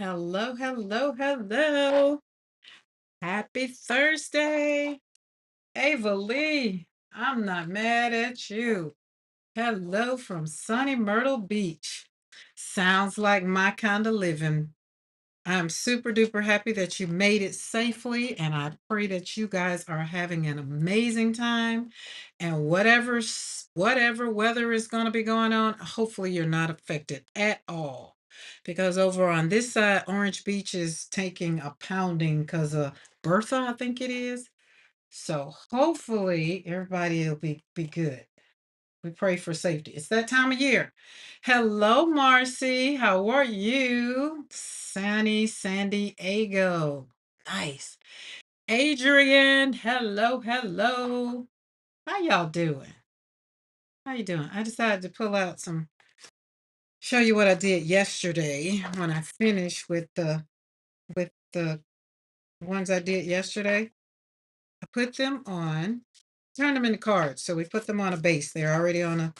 Hello, hello, hello. Happy Thursday. Ava Lee, I'm not mad at you. Hello from sunny Myrtle Beach. Sounds like my kind of living. I'm super duper happy that you made it safely, and I pray that you guys are having an amazing time. And whatever weather is going to be going on, hopefully you're not affected at all. Because over on this side, Orange Beach is taking a pounding because of Bertha, I think it is. So hopefully everybody will be good. We pray for safety. It's that time of year. Hello, Marcy. How are you? Sunny San Diego. Nice. Adrian. Hello, hello. How y'all doing? How you doing? I decided to pull out show you what I did yesterday when I finished with the ones I did yesterday. I put them on, turned them into cards. So we put them on a base. They're already on a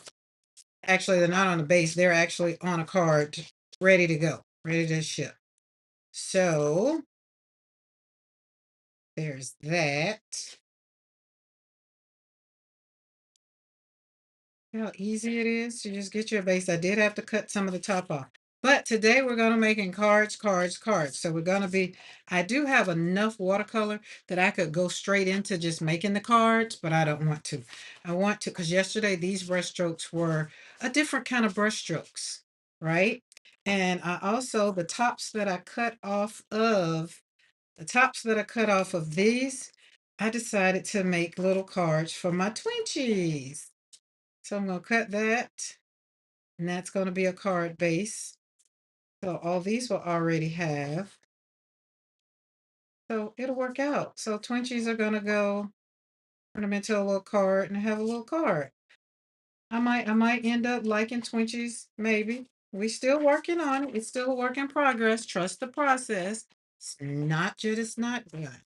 Actually, they're not on the base. They're actually on a card, ready to go, ready to ship. So there's that. How easy it is to just get your base. I did have to cut some of the top off. But today we're going to making cards, cards, cards. So we're going to be, I do have enough watercolor that I could go straight into just making the cards, but I don't want to. I want to, because yesterday these brush strokes were a different kind of brush strokes, right? And I also, the tops that I cut off of these, I decided to make little cards for my Twinchies. So I'm going to cut that, and that's going to be a card base. So all these will already have. So it'll work out. So Twinchies are going to go, turn them into a little card and have a little card. I might end up liking Twinchies, maybe. We still working on it. It's still a work in progress. Trust the process. It's not done.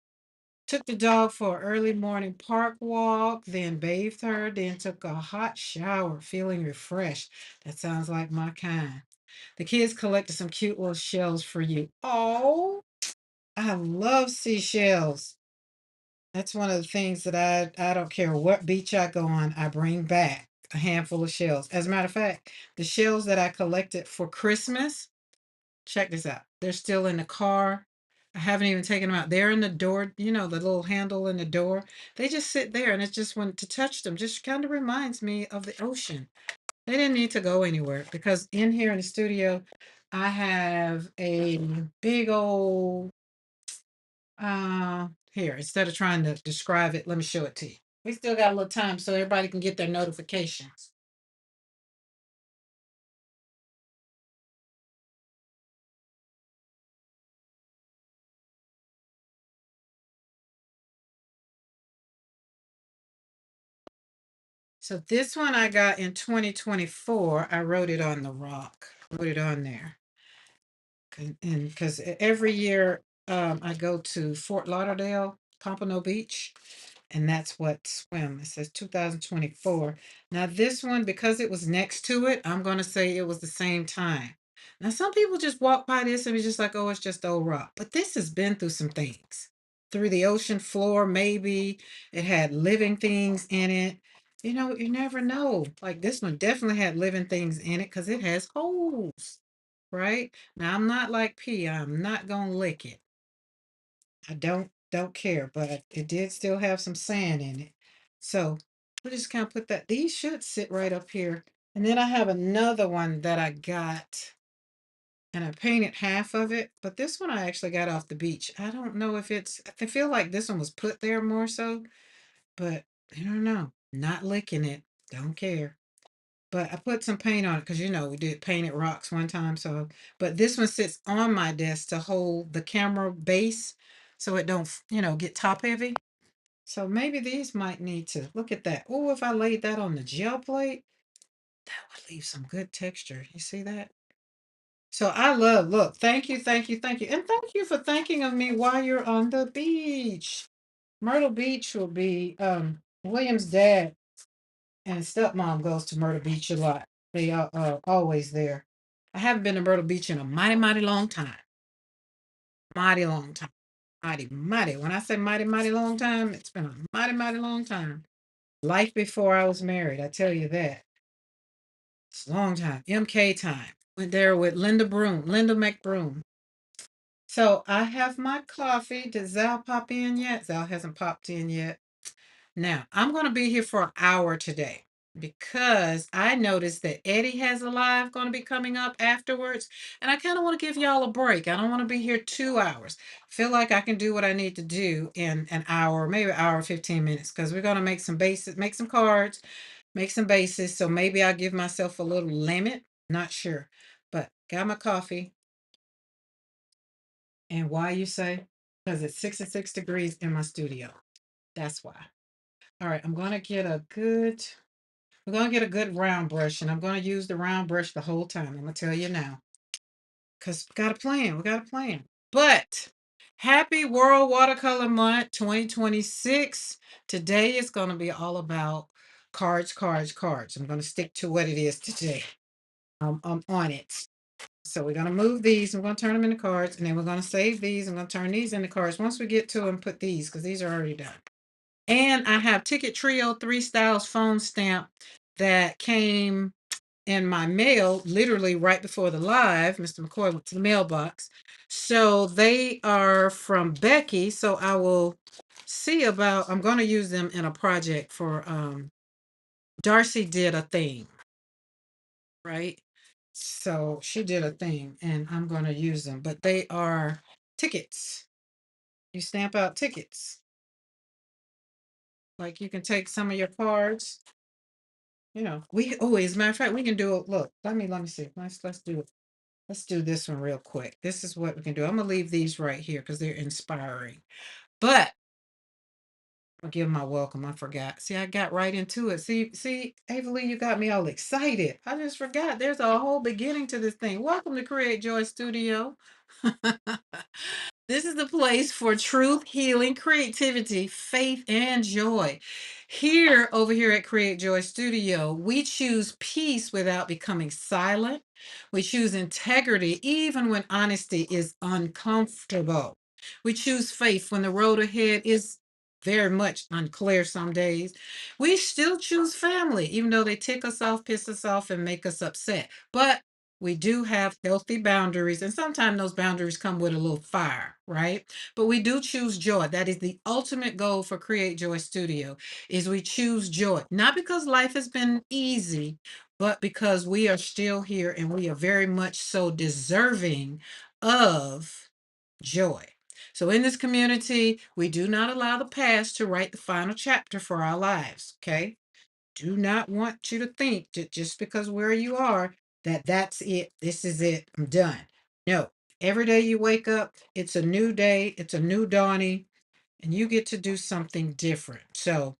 Took the dog for an early morning park walk, then bathed her, then took a hot shower, feeling refreshed. That sounds like my kind. The kids collected some cute little shells for you. Oh, I love seashells. That's one of the things that I don't care what beach I go on, I bring back a handful of shells. As a matter of fact, the shells that I collected for Christmas, check this out. They're still in the car. I haven't even taken them out. They're in the door, the little handle in the door. They just sit there, and it's just when to touch them just kind of reminds me of the ocean. They didn't need to go anywhere because in here in the studio, I have a big old here, instead of trying to describe it, let me show it to you. We still got a little time so everybody can get their notifications. So this one I got in 2024. I wrote it on the rock, wrote it on there. And because every year I go to Fort Lauderdale, Pompano Beach, and that's what swim. It says 2024. Now this one, because it was next to it, I'm going to say it was the same time. Now some people just walk by this and be just like, oh, it's just old rock. But this has been through some things. Through the ocean floor, maybe it had living things in it. You never know. Like this one definitely had living things in it because it has holes, right? Now I'm not like P. I'm not gonna lick it. I don't care, but it did still have some sand in it. So we just kind of put that. These should sit right up here. And then I have another one that I got, and I painted half of it, but this one I actually got off the beach. I don't know if I feel like this one was put there more so, but I don't know. Not licking it. Don't care. But I put some paint on it because we did painted rocks one time. So, but this one sits on my desk to hold the camera base so it don't, get top heavy. So maybe these might need to look at that. Oh, if I laid that on the gel plate, that would leave some good texture. You see that? So look, thank you, thank you, thank you. And thank you for thinking of me while you're on the beach. Myrtle Beach will be William's dad and stepmom goes to Myrtle Beach a lot. They are always there. I haven't been to Myrtle Beach in a mighty, mighty long time. Mighty long time. Mighty, mighty. When I say mighty, mighty long time, it's been a mighty, mighty long time. Life before I was married, I tell you that. It's a long time. MK time. Went there with Linda McBroom. So I have my coffee. Did Zal pop in yet? Zal hasn't popped in yet. Now, I'm going to be here for an hour today because I noticed that Eddie has a live going to be coming up afterwards. And I kind of want to give y'all a break. I don't want to be here 2 hours. Feel like I can do what I need to do in an hour, maybe an hour, 15 minutes, because we're going to make some bases, make some cards, make some bases. So maybe I'll give myself a little limit. Not sure. But got my coffee. And why you say? Because it's 66 degrees in my studio. That's why. All right, I'm gonna get a good round brush, and I'm gonna use the round brush the whole time. I'm gonna tell you now, because we got a plan. We got a plan. But happy World Watercolor Month 2026. Today is gonna be all about cards, cards, cards. I'm gonna stick to what it is today. I'm on it. So we're gonna move these. I'm gonna turn them into cards, and then we're gonna save these. I'm gonna turn these into cards. Once we get to them, put these because these are already done. And I have Ticket Trio 3 Styles phone stamp that came in my mail literally right before the live. Mr. McCoy went to the mailbox. So they are from Becky. So I will see about, I'm going to use them in a project for Darcy did a thing, right? So she did a thing and I'm going to use them, but they are tickets. You stamp out tickets. Like you can take some of your cards. As a matter of fact, we can do it. Look, let me see. Let's do it. Let's do this one real quick. This is what we can do. I'm gonna leave these right here because they're inspiring. But I'll give my welcome. I forgot. See, I got right into it. See, Avalee, you got me all excited. I just forgot. There's a whole beginning to this thing. Welcome to Create Joy Studio. This is the place for truth, healing, creativity, faith, and joy. Over here at Create Joy Studio, we choose peace without becoming silent. We choose integrity even when honesty is uncomfortable. We choose faith when the road ahead is very much unclear some days. We still choose family, even though they tick us off, piss us off, and make us upset. But we do have healthy boundaries, and sometimes those boundaries come with a little fire, right? But we do choose joy. That is the ultimate goal for Create Joy Studio, is we choose joy, not because life has been easy, but because we are still here and we are very much so deserving of joy. So in this community, we do not allow the past to write the final chapter for our lives, okay? Do not want you to think that just because where you are, that's it, this is it, I'm done. No, every day you wake up, it's a new day, it's a new dawning, and you get to do something different. So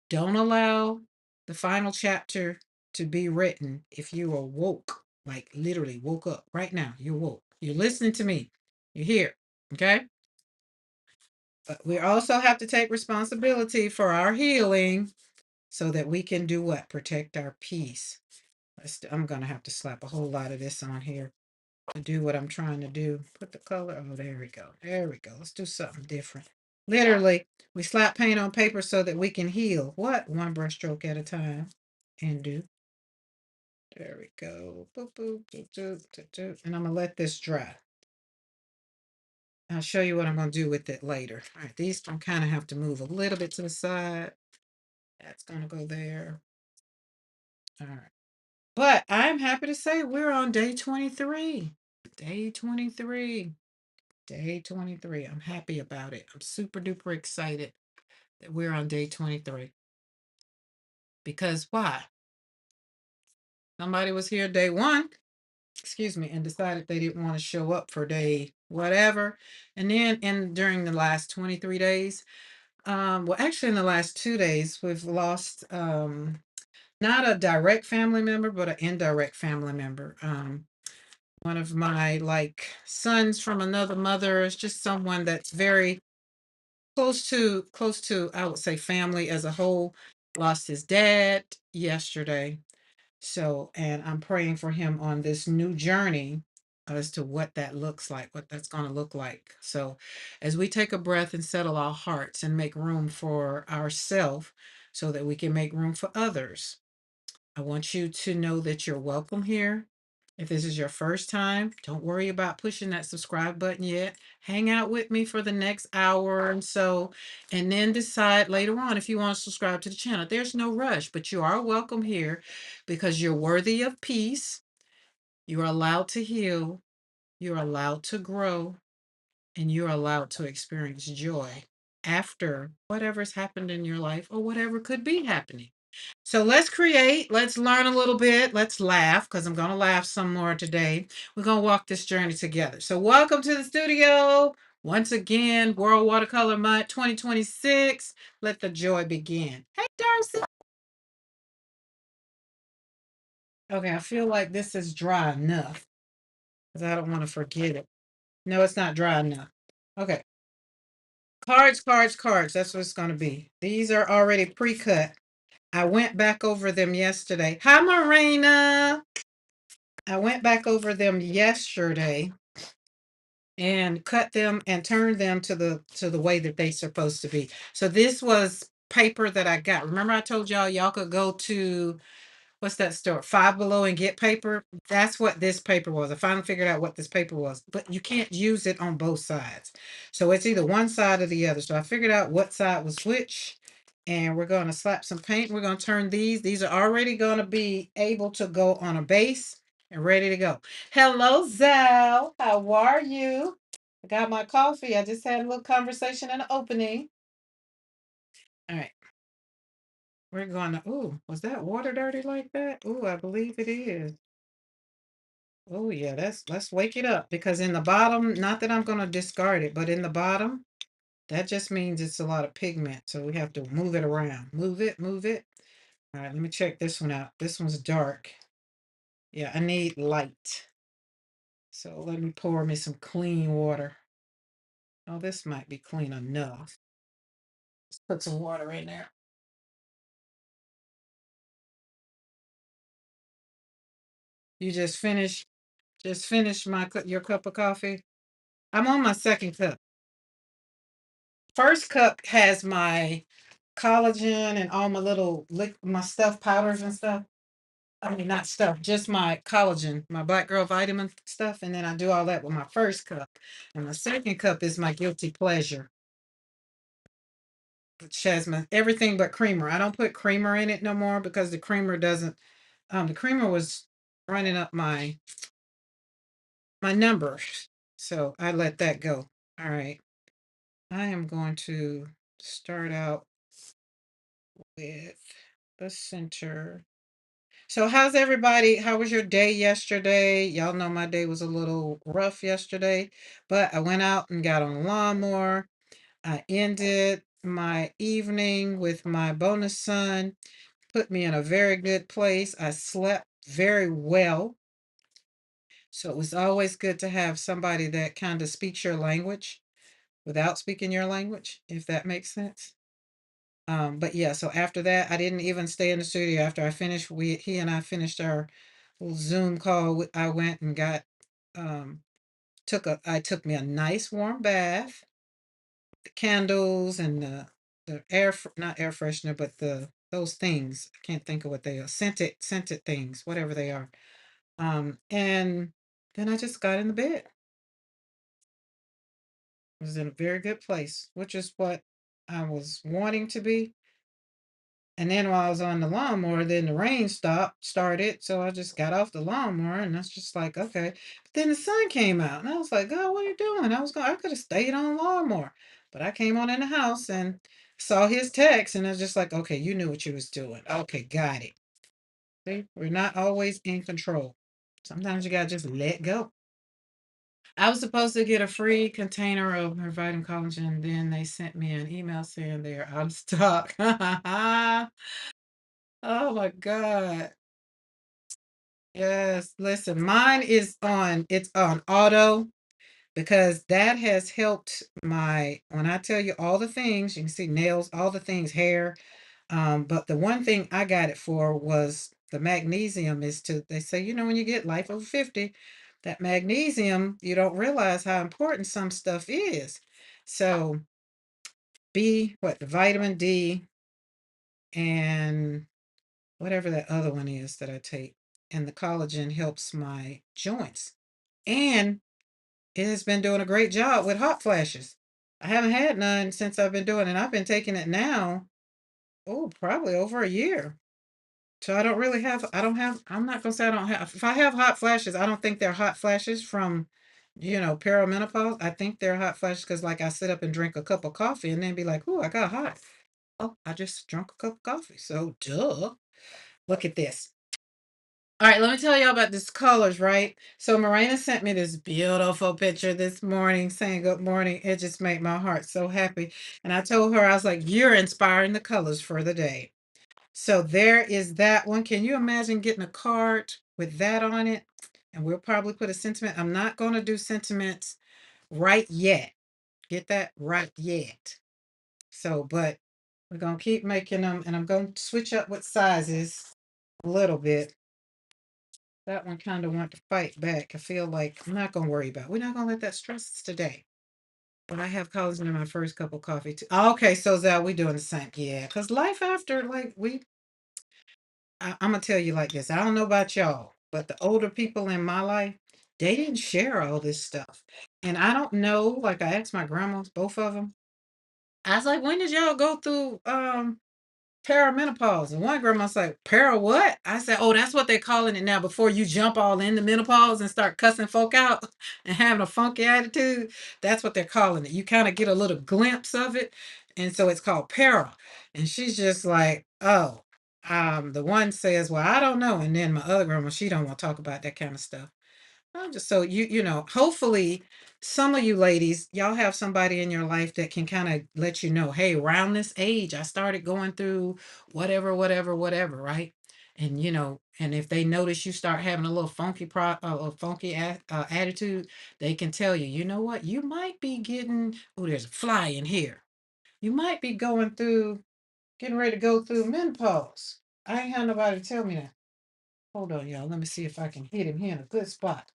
don't allow the final chapter to be written if you are woke, like literally woke up right now. You're woke. You're listening to me. You're here. Okay. But we also have to take responsibility for our healing so that we can do what? Protect our peace. I'm going to have to slap a whole lot of this on here to do what I'm trying to do. Put the color. Oh, there we go. There we go. Let's do something different. Literally, we slap paint on paper so that we can heal. What? One brush stroke at a time. And do. There we go. Boop, boop, boop, boop, boop, boop. And I'm going to let this dry. I'll show you what I'm going to do with it later. All right, these I kind of have to move a little bit to the side. That's going to go there. All right. But I'm happy to say we're on day 23. Day 23. Day 23. I'm happy about it. I'm super duper excited that we're on day 23. Because why? Somebody was here day one, excuse me, and decided they didn't want to show up for day whatever. And then during the last 23 days, well, actually in the last 2 days, we've lost not a direct family member, but an indirect family member. One of my like sons from another mother is just someone that's very close to I would say family as a whole. Lost his dad yesterday. So, and I'm praying for him on this new journey as to what that looks like, what that's going to look like. So, as we take a breath and settle our hearts and make room for ourselves so that we can make room for others, I want you to know that you're welcome here. If this is your first time, don't worry about pushing that subscribe button yet. Hang out with me for the next hour and so, and then decide later on if you want to subscribe to the channel. There's no rush, but you are welcome here because you're worthy of peace. You are allowed to heal. You're allowed to grow, and you're allowed to experience joy after whatever's happened in your life or whatever could be happening. So let's create, let's learn a little bit, let's laugh because I'm going to laugh some more today. We're going to walk this journey together. So, welcome to the studio. Once again, World Watercolor Month 2026. Let the joy begin. Hey, Darcy. Okay, I feel like this is dry enough because I don't want to forget it. No, it's not dry enough. Okay. Cards, cards, cards. That's what it's going to be. These are already pre-cut. I went back over them yesterday. Hi, Marina. I went back over them yesterday and cut them and turned them to the way that they're supposed to be. So this was paper that I got. Remember I told y'all could go to what's that store? Five Below and get paper. That's what this paper was. I finally figured out what this paper was, but you can't use it on both sides. So it's either one side or the other. So I figured out what side was which. And we're going to slap some paint. We're going to turn these. These are already going to be able to go on a base and ready to go. Hello, Zal. How are you? I got my coffee. I just had a little conversation in the opening. All right. We're going to, ooh, was that water dirty like that? Ooh, I believe it is. Oh yeah, let's wake it up because in the bottom, not that I'm gonna discard it, but in the bottom, that just means it's a lot of pigment. So we have to move it around. Move it, move it. All right, let me check this one out. This one's dark. Yeah, I need light. So let me pour me some clean water. Oh, this might be clean enough. Let's put some water in there. You just finished your cup of coffee. I'm on my second cup. First cup has my collagen and all my little my stuff powders and stuff. I mean, not stuff, just my collagen, my black girl vitamin stuff, and then I do all that with my first cup. And my second cup is my guilty pleasure, which has my everything but creamer. I don't put creamer in it no more because the creamer doesn't. The creamer was running up my numbers, so I let that go. All right, I am going to start out with the center. So how's everybody? How was your day yesterday? Y'all know my day was a little rough yesterday, but I went out and got on a lawnmower. I ended my evening with my bonus son, put me in a very good place. I slept very well. So it was always good to have somebody that kind of speaks your language without speaking your language, if that makes sense. But yeah, so after that, I didn't even stay in the studio. After I finished, he and I finished our little Zoom call. I went and got um I took me a nice warm bath, the candles and the not air freshener, but those things. I can't think of what they are. Scented things, whatever they are. And then I just got in the bed. I was in a very good place, which is what I was wanting to be. And then while I was on the lawnmower, then the rain started. So I just got off the lawnmower and that's just like, okay. But then the sun came out and I was like, God, what are you doing? I could have stayed on the lawnmower. But I came on in the house and saw his text and I was just like, okay, you knew what you was doing. Okay, got it. See, we're not always in control. Sometimes you gotta just let go. I was supposed to get a free container of her vitamin collagen. Then they sent me an email saying they're out of stock. Oh my God. Yes. Listen, mine is it's on auto because that has helped when I tell you all the things, you can see nails, all the things, hair. But the one thing I got it for was the magnesium is they say, when you get life over 50, that magnesium, you don't realize how important some stuff is. So the vitamin D and whatever that other one is that I take, and the collagen helps my joints. And it has been doing a great job with hot flashes. I haven't had none since I've been doing it. And I've been taking it now, oh, probably over a year. So I don't really have, I don't have, I'm not gonna say I don't have, if I have hot flashes, I don't think they're hot flashes from, perimenopause. I think they're hot flashes because like I sit up and drink a cup of coffee and then be like, oh, I got hot. Oh, I just drunk a cup of coffee. So duh. Look at this. All right, let me tell y'all about this colors, right? So Marina sent me this beautiful picture this morning saying good morning. It just made my heart so happy. And I told her, I was like, you're inspiring the colors for the day. So there is that one. Can you imagine getting a card with that on it? And we'll probably put a sentiment. I'm not going to do sentiments right yet. Get that right yet. So, but we're going to keep making them, and I'm going to switch up with sizes a little bit. That one kind of want to fight back. I feel like I'm not going to worry about it. We're not going to let that stress us today. But I have collagen in my first cup of coffee too. Okay, so Zal, we doing the same. Yeah, because life after, like, I'm gonna tell you like this. I don't know about y'all, but the older people in my life, they didn't share all this stuff. And I don't know, like I asked my grandmas, both of them. I was like, when did y'all go through perimenopause? And one grandma's like, para what? I said, oh, that's what they're calling it now before you jump all into menopause and start cussing folk out and having a funky attitude. That's what they're calling it. You kind of get a little glimpse of it. And so it's called para. And she's just like, oh, the one says, well, I don't know. And then my other grandma, she don't want to talk about that kind of stuff. I'm just so hopefully some of you ladies, y'all have somebody in your life that can kind of let you know, hey, around this age, I started going through whatever, whatever, whatever, right? And and if they notice you start having a little attitude, they can tell you, you know what, you might be getting, oh, there's a fly in here. You might be getting ready to go through menopause. I ain't had nobody to tell me that. Hold on, y'all. Let me see if I can hit him here in a good spot.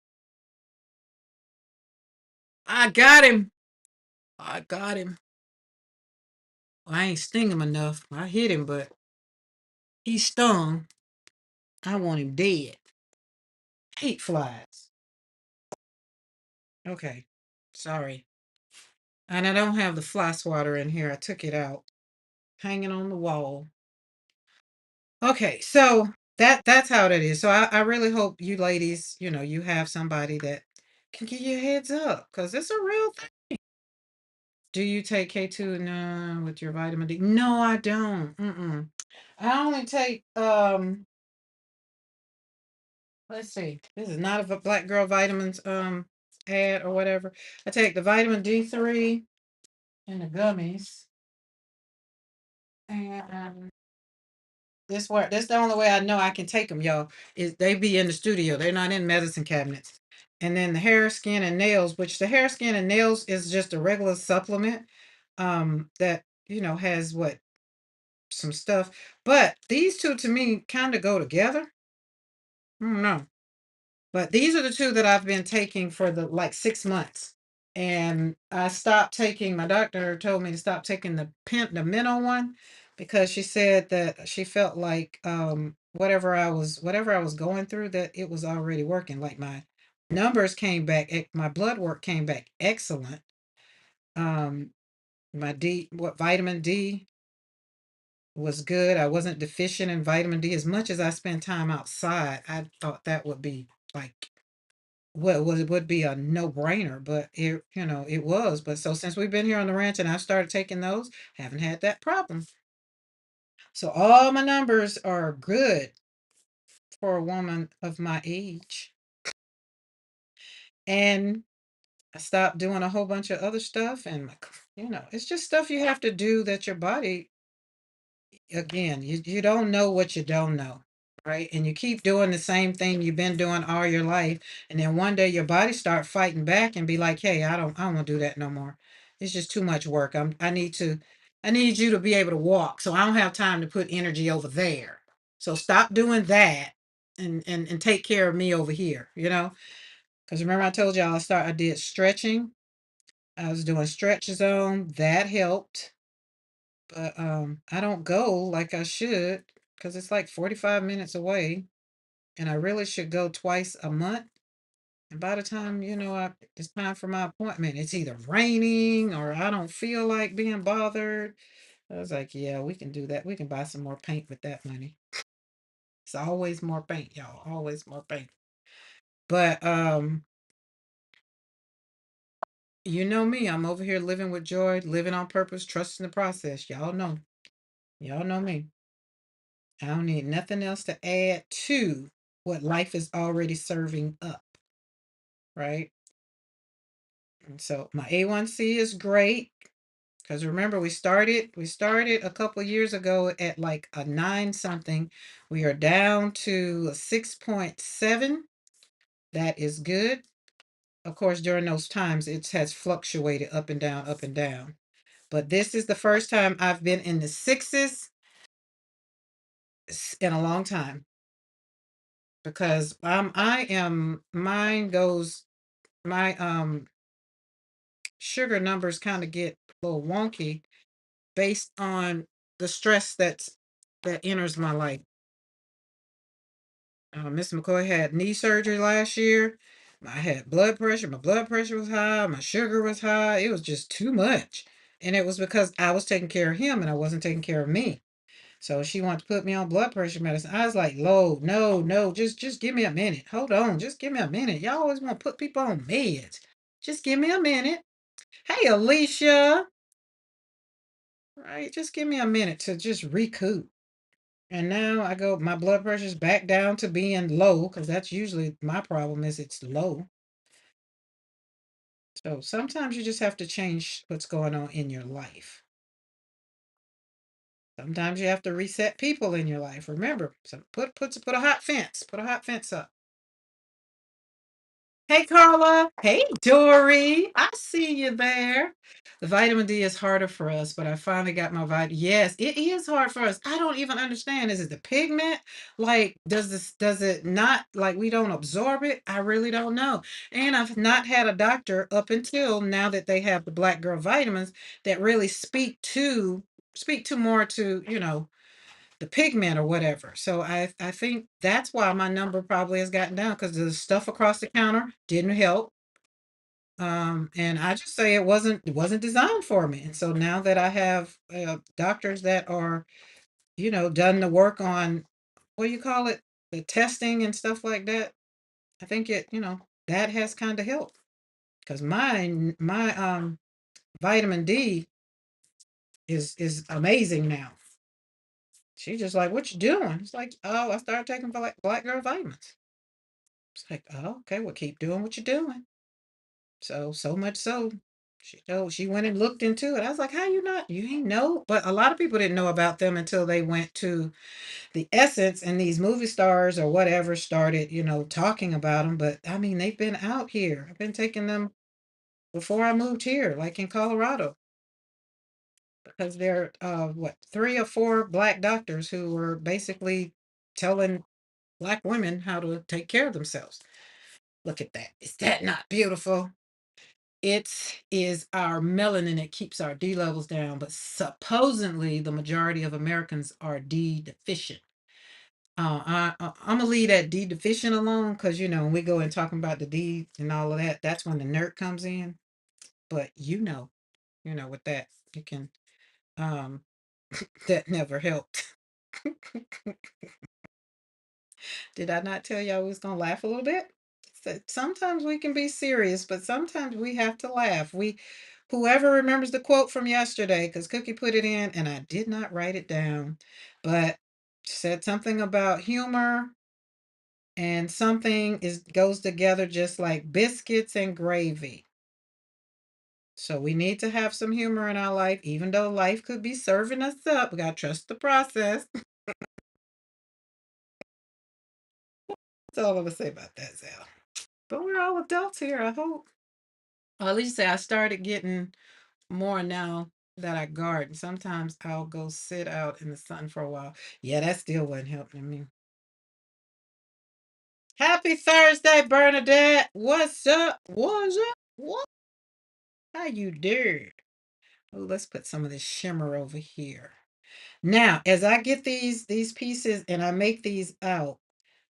I got him. I got him. Well, I ain't sting him enough. I hit him, but he stung. I want him dead. Hate flies. Okay. Sorry. And I don't have the fly swatter in here. I took it out. Hanging on the wall. Okay, so that's how that is. So I really hope you ladies, you have somebody that can give you a heads up because it's a real thing. Do you take K2 no, with your vitamin D? No, I don't. Mm-mm. I only take let's see. This is not a black girl vitamins ad or whatever. I take the vitamin D3 and the gummies. And this the only way I know I can take them, y'all, is they be in the studio. They're not in medicine cabinets. And then the hair, skin, and nails, which the hair, skin, and nails is just a regular supplement that has some stuff. But these two to me kind of go together. I don't know. But these are the two that I've been taking for the like 6 months. And I stopped taking, my doctor told me to stop taking the minnow one because she said that she felt like whatever I was going through, that it was already working. Like my numbers came back, my blood work came back excellent. Um my vitamin D was good. I wasn't deficient in vitamin D as much as I spend time outside. I thought that would be like would be a no-brainer, but it was. But so since we've been here on the ranch and I started taking those, haven't had that problem. So all my numbers are good for a woman of my age. And I stopped doing a whole bunch of other stuff, and it's just stuff you have to do that your body, again, you don't know what you don't know, right? And you keep doing the same thing you've been doing all your life, and then one day your body start fighting back and be like, hey, I don't want to do that no more. It's just too much work. I need you to be able to walk, so I don't have time to put energy over there. So stop doing that and take care of me over here. Because remember I told y'all I did stretching. I was doing stretches on. That helped. But I don't go like I should because it's like 45 minutes away. And I really should go twice a month. And by the time, it's time for my appointment, it's either raining or I don't feel like being bothered. I was like, yeah, we can do that. We can buy some more paint with that money. It's always more paint, y'all. Always more paint. But you know me, I'm over here living with joy, living on purpose, trusting the process. Y'all know. Y'all know me. I don't need nothing else to add to what life is already serving up, right? And so my A1C is great. Because remember, we started a couple years ago at like a 9 something. We are down to a 6.7. That is good. Of course, during those times, it has fluctuated up and down. But this is the first time I've been in the sixes in a long time because mine goes, my sugar numbers kind of get a little wonky based on the stress that enters my life. Miss McCoy had knee surgery last year. I had blood pressure. My blood pressure was high. My sugar was high. It was just too much. And it was because I was taking care of him and I wasn't taking care of me. So she wanted to put me on blood pressure medicine. I was like, "Low, no, no, just give me a minute. Hold on, just give me a minute. Y'all always want to put people on meds. Just give me a minute." Hey, Alicia, right? Just give me a minute to just recoup. And now my blood pressure's back down to being low because that's usually my problem is it's low. So sometimes you just have to change what's going on in your life. Sometimes you have to reset people in your life. Remember, put a hot fence up. Hey, Carla. Hey, Dory. I see you there. The vitamin D is harder for us, but I finally got my vitamin. Yes, it is hard for us. I don't even understand. Is it the pigment? Like, does it not, like, we don't absorb it? I really don't know. And I've not had a doctor up until now that they have the Black Girl vitamins that really speak to more to, the pigment or whatever. So I think that's why my number probably has gotten down because the stuff across the counter didn't help. And I just say it wasn't designed for me. And so now that I have doctors that are, done the work on what do you call it, the testing and stuff like that, I think that has kind of helped because my vitamin D is amazing now. She just like, what you doing? It's like, oh, I started taking black girl vitamins. It's like, oh, okay, well, keep doing what you're doing. So much so, she went and looked into it. I was like, how you ain't know? But a lot of people didn't know about them until they went to the Essence and these movie stars or whatever started, talking about them. But I mean, they've been out here. I've been taking them before I moved here, like in Colorado, because there are what 3 or 4 black doctors who were basically telling black women how to take care of themselves. Look at that. Is that not beautiful? It is our melanin that keeps our D levels down, but supposedly the majority of Americans are D deficient. I'm gonna leave that D deficient alone because when we go and talking about the D and all of that, that's when the nerd comes in. But with that, you can um that never helped. Did I not tell y'all we was gonna laugh a little bit? So sometimes we can be serious, but sometimes we have to laugh. Whoever remembers the quote from yesterday, because Cookie put it in and I did not write it down, but said something about humor and something is goes together just like biscuits and gravy. So we need to have some humor in our life, even though life could be serving us up. We gotta trust the process. That's all I'm gonna say about that, Zal. But we're all adults here, I hope. Or at least say I started getting more now that I garden. Sometimes I'll go sit out in the sun for a while. Yeah, that still wasn't helping me. Happy Thursday, Bernadette. What's up? What's up? What? How you doing? Oh, let's put some of this shimmer over here. Now, as I get these pieces and I make these out,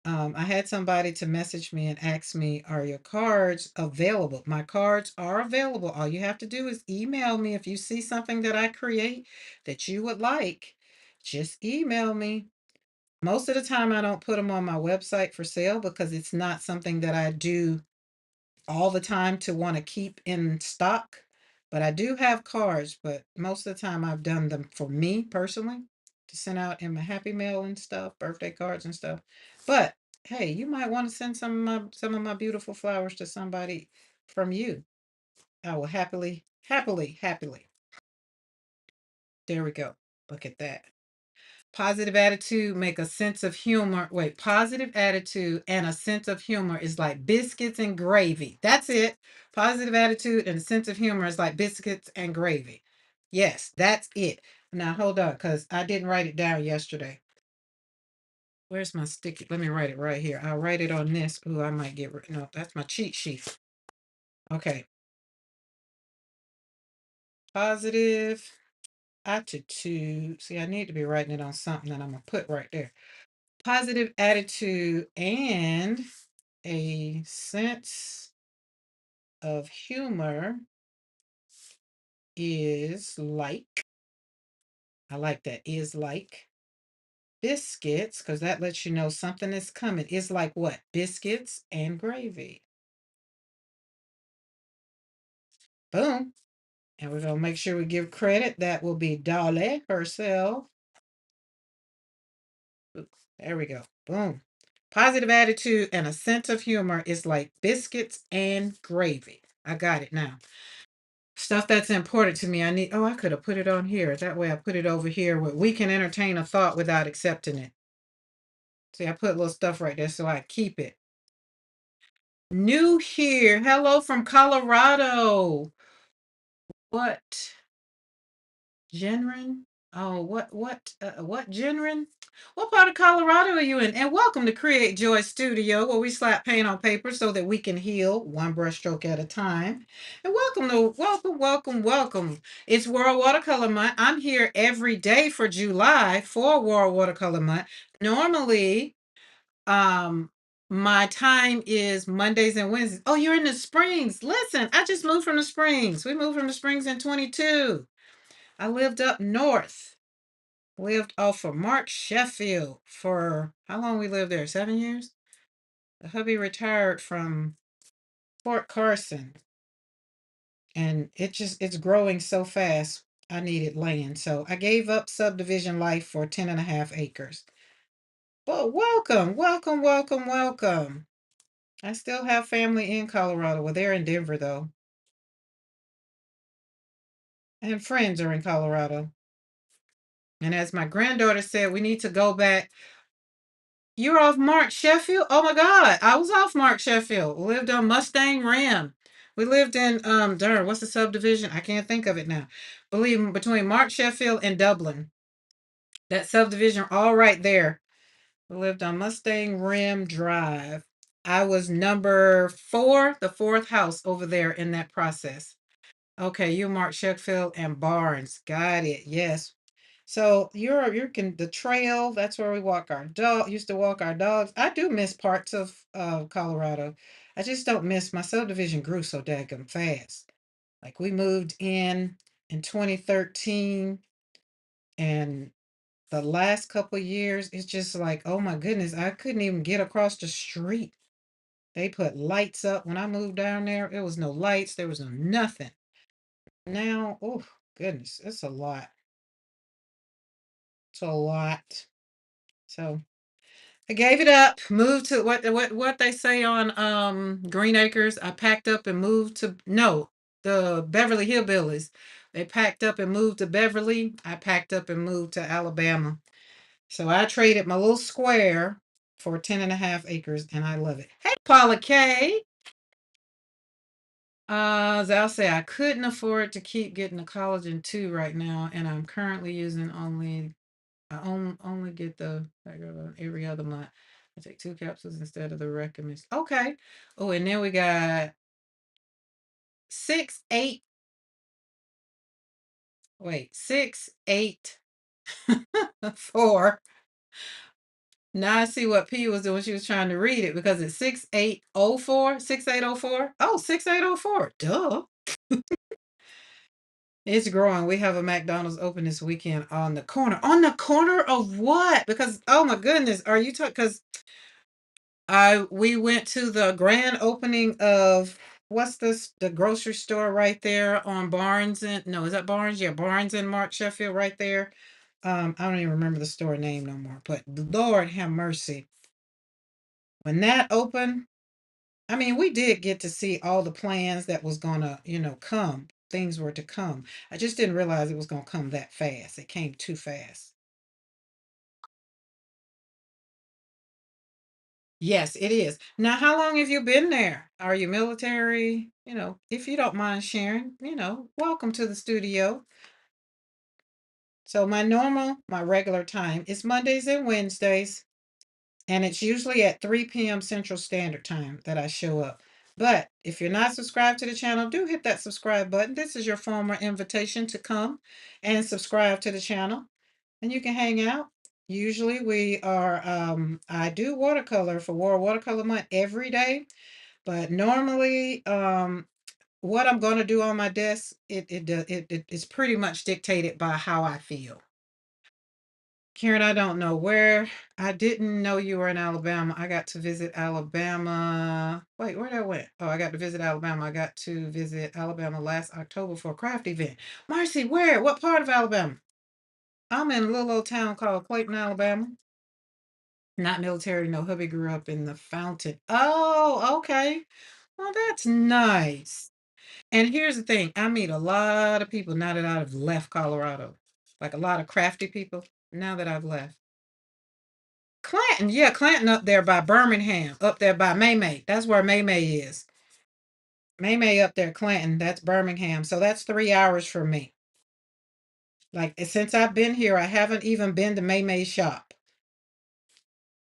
I had somebody to message me and ask me, are your cards available? My cards are available. All you have to do is email me if you see something that I create that you would like. Just email me. Most of the time, I don't put them on my website for sale because it's not something that I do all the time to want to keep in stock. But I do have cards, but most of the time I've done them for me personally to send out in my happy mail and stuff, birthday cards and stuff. But hey, you might want to send some of my beautiful flowers to somebody from you. I will happily, happily, happily. There we go. Look at that. Positive attitude make a sense of humor. Wait, positive attitude and a sense of humor is like biscuits and gravy. That's it. Positive attitude and a sense of humor is like biscuits and gravy. Yes, that's it. Now hold on, because I didn't write it down yesterday. Where's my sticky? Let me write it right here. I'll write it on this. Ooh, I might get rid. No, that's my cheat sheet. Okay. Positive attitude. See, I need to be writing it on something that I'm gonna put right there. Positive attitude and a sense of humor is like, I like that, is like biscuits, because that lets you know something is coming. It's like what? Biscuits and gravy. Boom. And we're going to make sure we give credit. That will be Dolly herself. There we go. Boom. Positive attitude and a sense of humor is like biscuits and gravy. I got it now. Stuff that's important to me. I need, oh, I could have put it on here. That way I put it over here where we can entertain a thought without accepting it. See, I put little stuff right there so I keep it. New here. Hello from Colorado. What? Genren? Oh, what Genren? What part of Colorado are you in? And welcome to Create Joy Studio, where we slap paint on paper so that we can heal one brushstroke at a time. And welcome. It's World Watercolor Month. I'm here every day for July for World Watercolor Month. Normally, um, my time is Mondays and Wednesdays. Oh, you're in the Springs. Listen, I just moved from the Springs. We moved from the Springs in 22. I lived up north. Lived off of Mark Sheffield for how long we lived there? 7 years? The hubby retired from Fort Carson and it's growing so fast. I needed land. So I gave up subdivision life for 10.5 acres. But welcome. I still have family in Colorado. Well, they're in Denver though. And friends are in Colorado. And as my granddaughter said, we need to go back. You're off Mark Sheffield? Oh my God. I was off Mark Sheffield. We lived on Mustang Ram. We lived in darn, what's the subdivision? I can't think of it now. Believe me, between Mark Sheffield and Dublin. That subdivision all right there. We lived on Mustang Rim Drive. I was number 4, the 4th house over there in that process. Okay, you Mark Sheffield and Barnes. Got it. Yes. So you can the trail, that's where we walk our dog used to walk our dogs. I do miss parts of Colorado. I just don't miss my subdivision grew so daggum fast. Like we moved in 2013 and the last couple years it's just like, oh my goodness, I couldn't even get across the street. They put lights up when I moved down there. It was no lights, there was no nothing. Now, oh goodness, it's a lot. It's a lot. So I gave it up, moved to what they say on Green Acres. I packed up and moved to no, the Beverly Hillbillies. They packed up and moved to Beverly. I packed up and moved to Alabama. So I traded my little square for 10.5 acres and I love it. Hey Paula K. As I'll say, I couldn't afford to keep getting a collagen 2 right now, and I'm currently using only I only get the every other month. I take 2 capsules instead of the recommended. Okay. Oh, and then we got 6, 8. Wait, 6, 8, 4. Now I see what P was doing. She was trying to read it because it's 6, 8, 0, 4. 6, 8, 0, 4. Oh, 6, 8, 0, 4. Duh. It's growing. We have a McDonald's open this weekend on the corner. On the corner of what? Because oh my goodness, are you talking? Because we went to the grand opening of what's this? The grocery store right there on Barnes and no, is that Barnes? Yeah, Barnes and Mark Sheffield right there. I don't even remember the store name no more. But Lord have mercy, when that opened, I mean, we did get to see all the plans that was gonna, come. Things were to come. I just didn't realize it was gonna come that fast. It came too fast. Yes, it is. Now, how long have you been there? Are you military? If you don't mind sharing, welcome to the studio. So my regular time is Mondays and Wednesdays, and it's usually at 3 p.m. Central Standard Time that I show up. But if you're not subscribed to the channel, do hit that subscribe button. This is your formal invitation to come and subscribe to the channel, and you can hang out. Usually I do watercolor for World Watercolor Month every day, but normally, what I'm going to do on my desk, it's pretty much dictated by how I feel. Karen, I don't know where. I didn't know you were in Alabama. I got to visit Alabama. Wait, where did I went? Oh, I got to visit Alabama. I got to visit Alabama last October for a craft event. Marcy, where? What part of Alabama? I'm in a little old town called Clayton, Alabama. Not military, no. Hubby grew up in the Fountain. Oh, okay. Well, that's nice. And here's the thing, I meet a lot of people now that I've left Colorado. Like a lot of crafty people now that I've left. Clanton, yeah, Clanton up there by Birmingham, up there by Maymay. That's where Maymay is. Maymay up there, Clanton, that's Birmingham. So that's 3 hours from me. Like since I've been here, I haven't even been to Maymay's shop.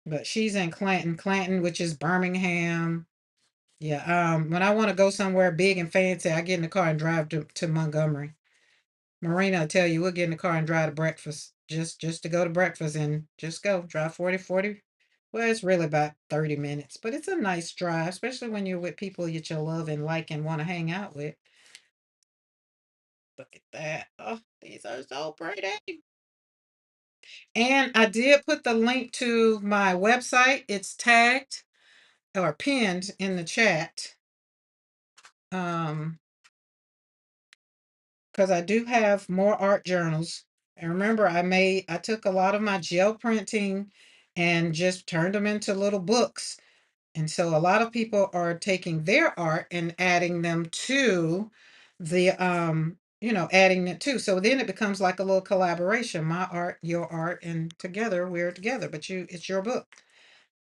But she's in Clanton, which is Birmingham. Yeah, when I want to go somewhere big and fancy, I get in the car and drive to Montgomery. Marina will tell you we'll get in the car and drive to breakfast. Just to go to breakfast and just go. Drive 40. Well, it's really about 30 minutes, but it's a nice drive, especially when you're with people that you love and like and want to hang out with. Look at that. Oh, these are so pretty. And I did put the link to my website. It's tagged or pinned in the chat. Because I do have more art journals. And remember, I took a lot of my gel printing and just turned them into little books. And so a lot of people are taking their art and adding them to adding it too. So then it becomes like a little collaboration. My art, your art, and together we're together. But it's your book.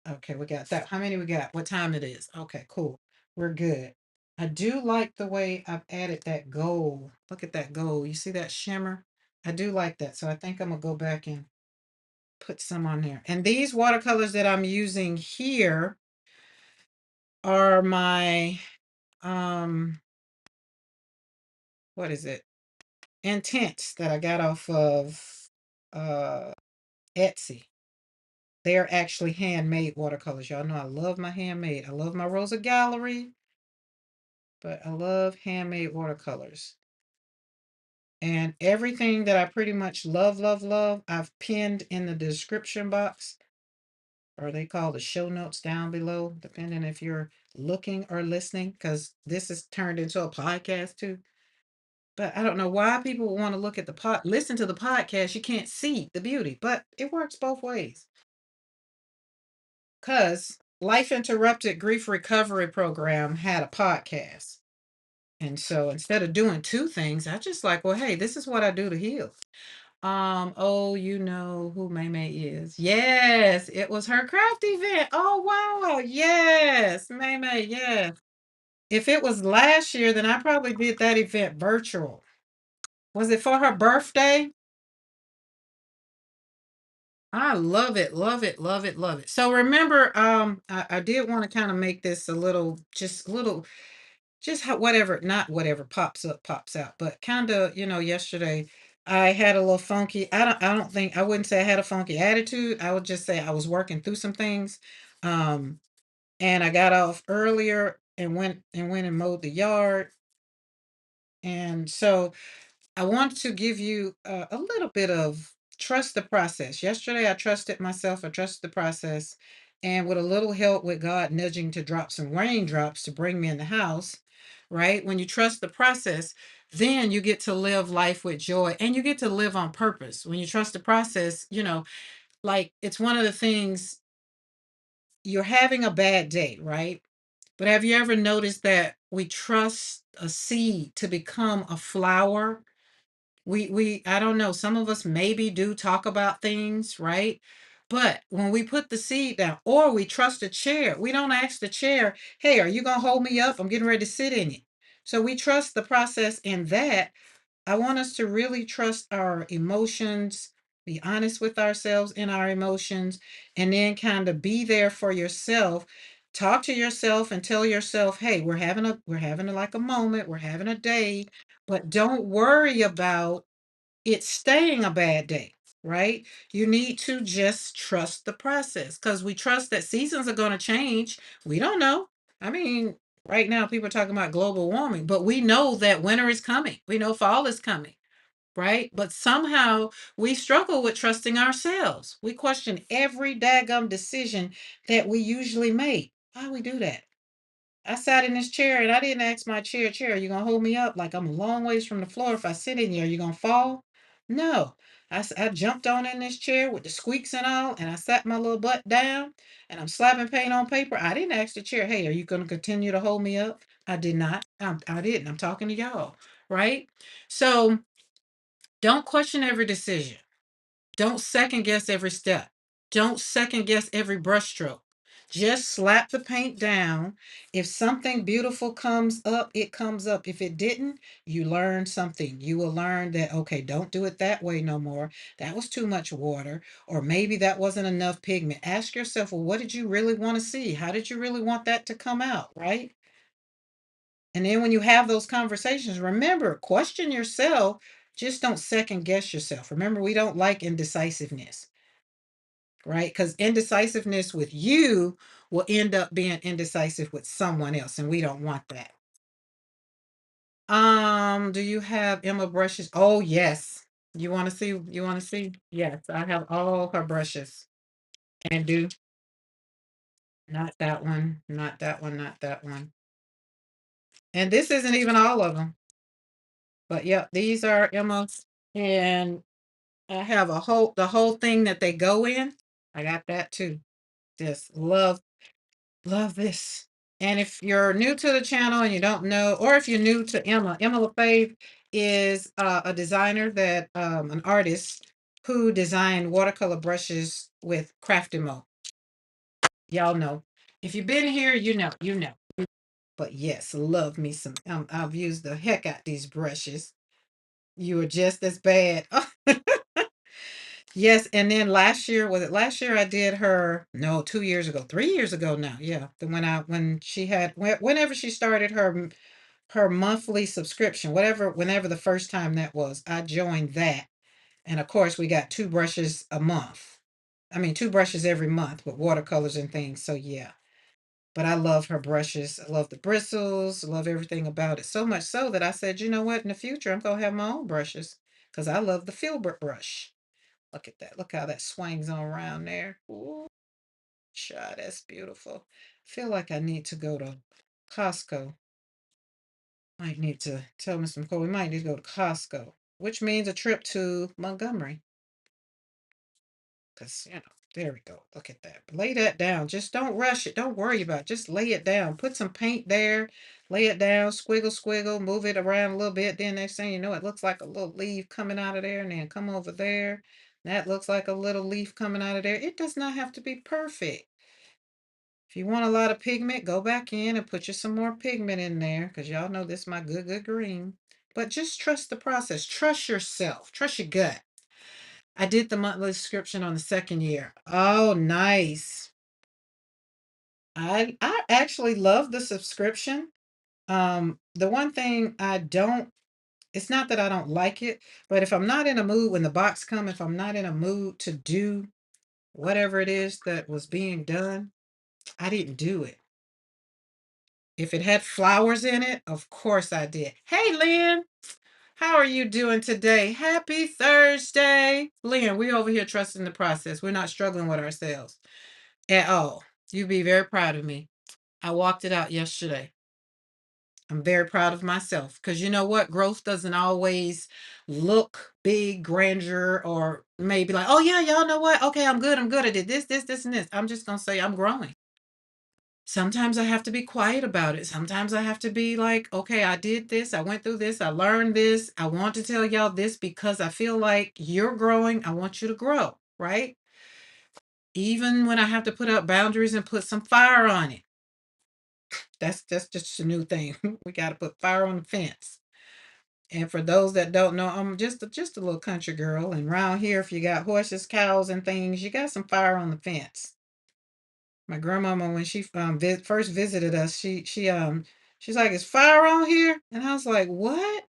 Okay, we got that. How many we got? What time it is? Okay, cool. We're good. I do like the way I've added that gold. Look at that gold. You see that shimmer? I do like that. So I think I'm gonna go back and put some on there. And these watercolors that I'm using here are my what is it? Intense that I got off of uh Etsy. They're actually handmade watercolors. Y'all know I love my handmade. I love my Rosa Gallery, but I love handmade watercolors. And everything that I pretty much love, love, love, I've pinned in the description box, or they call the show notes down below, depending if you're looking or listening, because this is turned into a podcast too. But I don't know why people want to look at listen to the podcast. You can't see the beauty, but it works both ways. Because Life Interrupted Grief Recovery Program had a podcast. And so instead of doing two things, I just like, well, hey, this is what I do to heal. Oh, you know who May May is. Yes, it was her craft event. Oh, wow. Yes, May May, yes. If it was last year, then I probably did that event virtual. Was it for her birthday? I love it, love it, love it, love it. So remember, I did want to kind of make this a little, just a little, just how, whatever, not whatever pops up, pops out, but kind of, yesterday I had a little funky. I don't think I wouldn't say I had a funky attitude. I would just say I was working through some things. Um, and I got off earlier and went and mowed the yard. And so I want to give you a little bit of trust the process. Yesterday, I trusted myself, I trusted the process. And with a little help with God nudging to drop some raindrops to bring me in the house, right? When you trust the process, then you get to live life with joy and you get to live on purpose. When you trust the process, like it's one of the things you're having a bad day, right? But have you ever noticed that we trust a seed to become a flower? We I don't know, some of us maybe do talk about things, right? But when we put the seed down, or we trust a chair, we don't ask the chair, hey, are you gonna hold me up? I'm getting ready to sit in it. So we trust the process in that. I want us to really trust our emotions, be honest with ourselves in our emotions, and then kind of be there for yourself. Talk to yourself and tell yourself, hey, we're having like a moment, we're having a day, but don't worry about it's staying a bad day, right? You need to just trust the process because we trust that seasons are going to change. We don't know. I mean, right now people are talking about global warming, but we know that winter is coming. We know fall is coming, right? But somehow we struggle with trusting ourselves. We question every daggum decision that we usually make. Why we do that? I sat in this chair and I didn't ask my chair, are you gonna hold me up? Like I'm a long ways from the floor. If I sit in here, are you gonna fall? No. I jumped on in this chair with the squeaks and all, and I sat my little butt down and I'm slapping paint on paper. I didn't ask the chair, hey, are you gonna continue to hold me up? I did not. I didn't. I'm talking to y'all, right? So don't question every decision. Don't second guess every step. Don't second guess every brushstroke. Just slap the paint down. If something beautiful comes up, it comes up. If it didn't, you learn something. You will learn that, okay, don't do it that way no more. That was too much water. Or maybe that wasn't enough pigment. Ask yourself, well, what did you really want to see? How did you really want that to come out, right? And then when you have those conversations, remember, question yourself. Just don't second guess yourself. Remember, we don't like indecisiveness, right? Because indecisiveness with you will end up being indecisive with someone else, and we don't want that. Do you have Emma brushes? Oh, yes. You want to see? You want to see? Yes, I have all her brushes. And do not that one, not that one, not that one. And this isn't even all of them. But yep, these are Emma's. And I have the whole thing that they go in. I got that too. Just love this. And if you're new to the channel and you don't know, or if you're new to Emma LaFave is a designer an artist who designed watercolor brushes with Craftimo. Y'all know. If you've been here, you know. But yes, love me some. I've used the heck out these brushes. You are just as bad. Yes, and then last year, was it last year I did her, no, 2 years ago, 3 years ago now. Yeah. When she had whenever she started her monthly subscription, whenever the first time that was, I joined that. And of course we got two brushes a month. I mean two brushes every month with watercolors and things. So yeah. But I love her brushes. I love the bristles, I love everything about it. So much so that I said, you know what, in the future I'm gonna have my own brushes because I love the filbert brush. Look at that. Look how that swings on around there. Ooh, child, that's beautiful. Feel like I need to go to Costco. Might need to tell Mr. McCoy we might need to go to Costco, which means a trip to Montgomery. Because, there we go. Look at that. Lay that down. Just don't rush it. Don't worry about it. Just lay it down. Put some paint there. Lay it down. Squiggle, squiggle. Move it around a little bit. Then next thing you know, it looks like a little leaf coming out of there. And then come over there. That looks like a little leaf coming out of there. It does not have to be perfect. If you want a lot of pigment, go back in and put you some more pigment in there. Because y'all know this is my good, good green. But just trust the process. Trust yourself. Trust your gut. I did the monthly subscription on the second year. Oh, nice. I actually love the subscription. The one thing I don't, it's not that I don't like it, but if I'm not in a mood when the box come, if I'm not in a mood to do whatever it is that was being done, I didn't do it. If it had flowers in it, of course I did. Hey, Lynn, how are you doing today? Happy Thursday. Lynn, we over here trusting the process. We're not struggling with ourselves at all. You'd be very proud of me. I walked it out yesterday. I'm very proud of myself because you know what? Growth doesn't always look big, grandeur, or maybe like, oh, yeah, y'all know what? Okay, I'm good. I'm good. I did this, this, this, and this. I'm just going to say I'm growing. Sometimes I have to be quiet about it. Sometimes I have to be like, okay, I did this. I went through this. I learned this. I want to tell y'all this because I feel like you're growing. I want you to grow, right? Even when I have to put up boundaries and put some fire on it. That's just a new thing. We got to put fire on the fence. And for those that don't know, I'm just a little country girl. And around here, if you got horses, cows, and things, you got some fire on the fence. My grandmama, when she first visited us, she's like, "Is fire on here?" And I was like, "What?"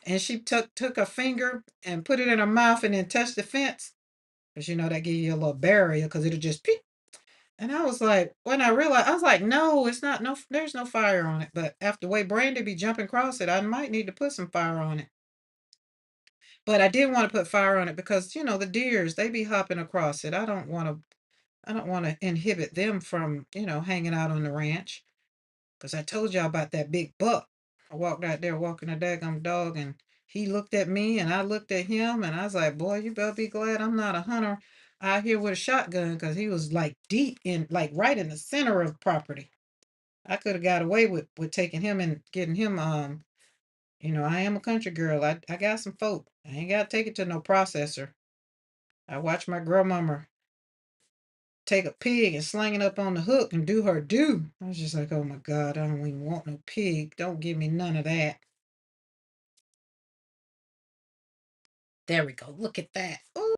And she took a finger and put it in her mouth and then touched the fence, because you know that give you a little barrier because it'll just peek. And I was like, when I realized, I was like, "No, it's not. No, there's no fire on it." But after the way Brandy be jumping across it, I might need to put some fire on it. But I did want to put fire on it because you know the deers they be hopping across it. I don't want to inhibit them from hanging out on the ranch. Because I told y'all about that big buck. I walked out there walking a daggum dog, and he looked at me, and I looked at him, and I was like, boy, you better be glad I'm not a hunter out here with a shotgun, because he was like deep in, like right in the center of property. I could have got away with taking him and getting him, I am a country girl. I got some folk. I ain't got to take it to no processor. I watched my grandmama take a pig and sling it up on the hook and do her do. I was just like, oh my God, I don't even want no pig. Don't give me none of that. There we go. Look at that. Ooh,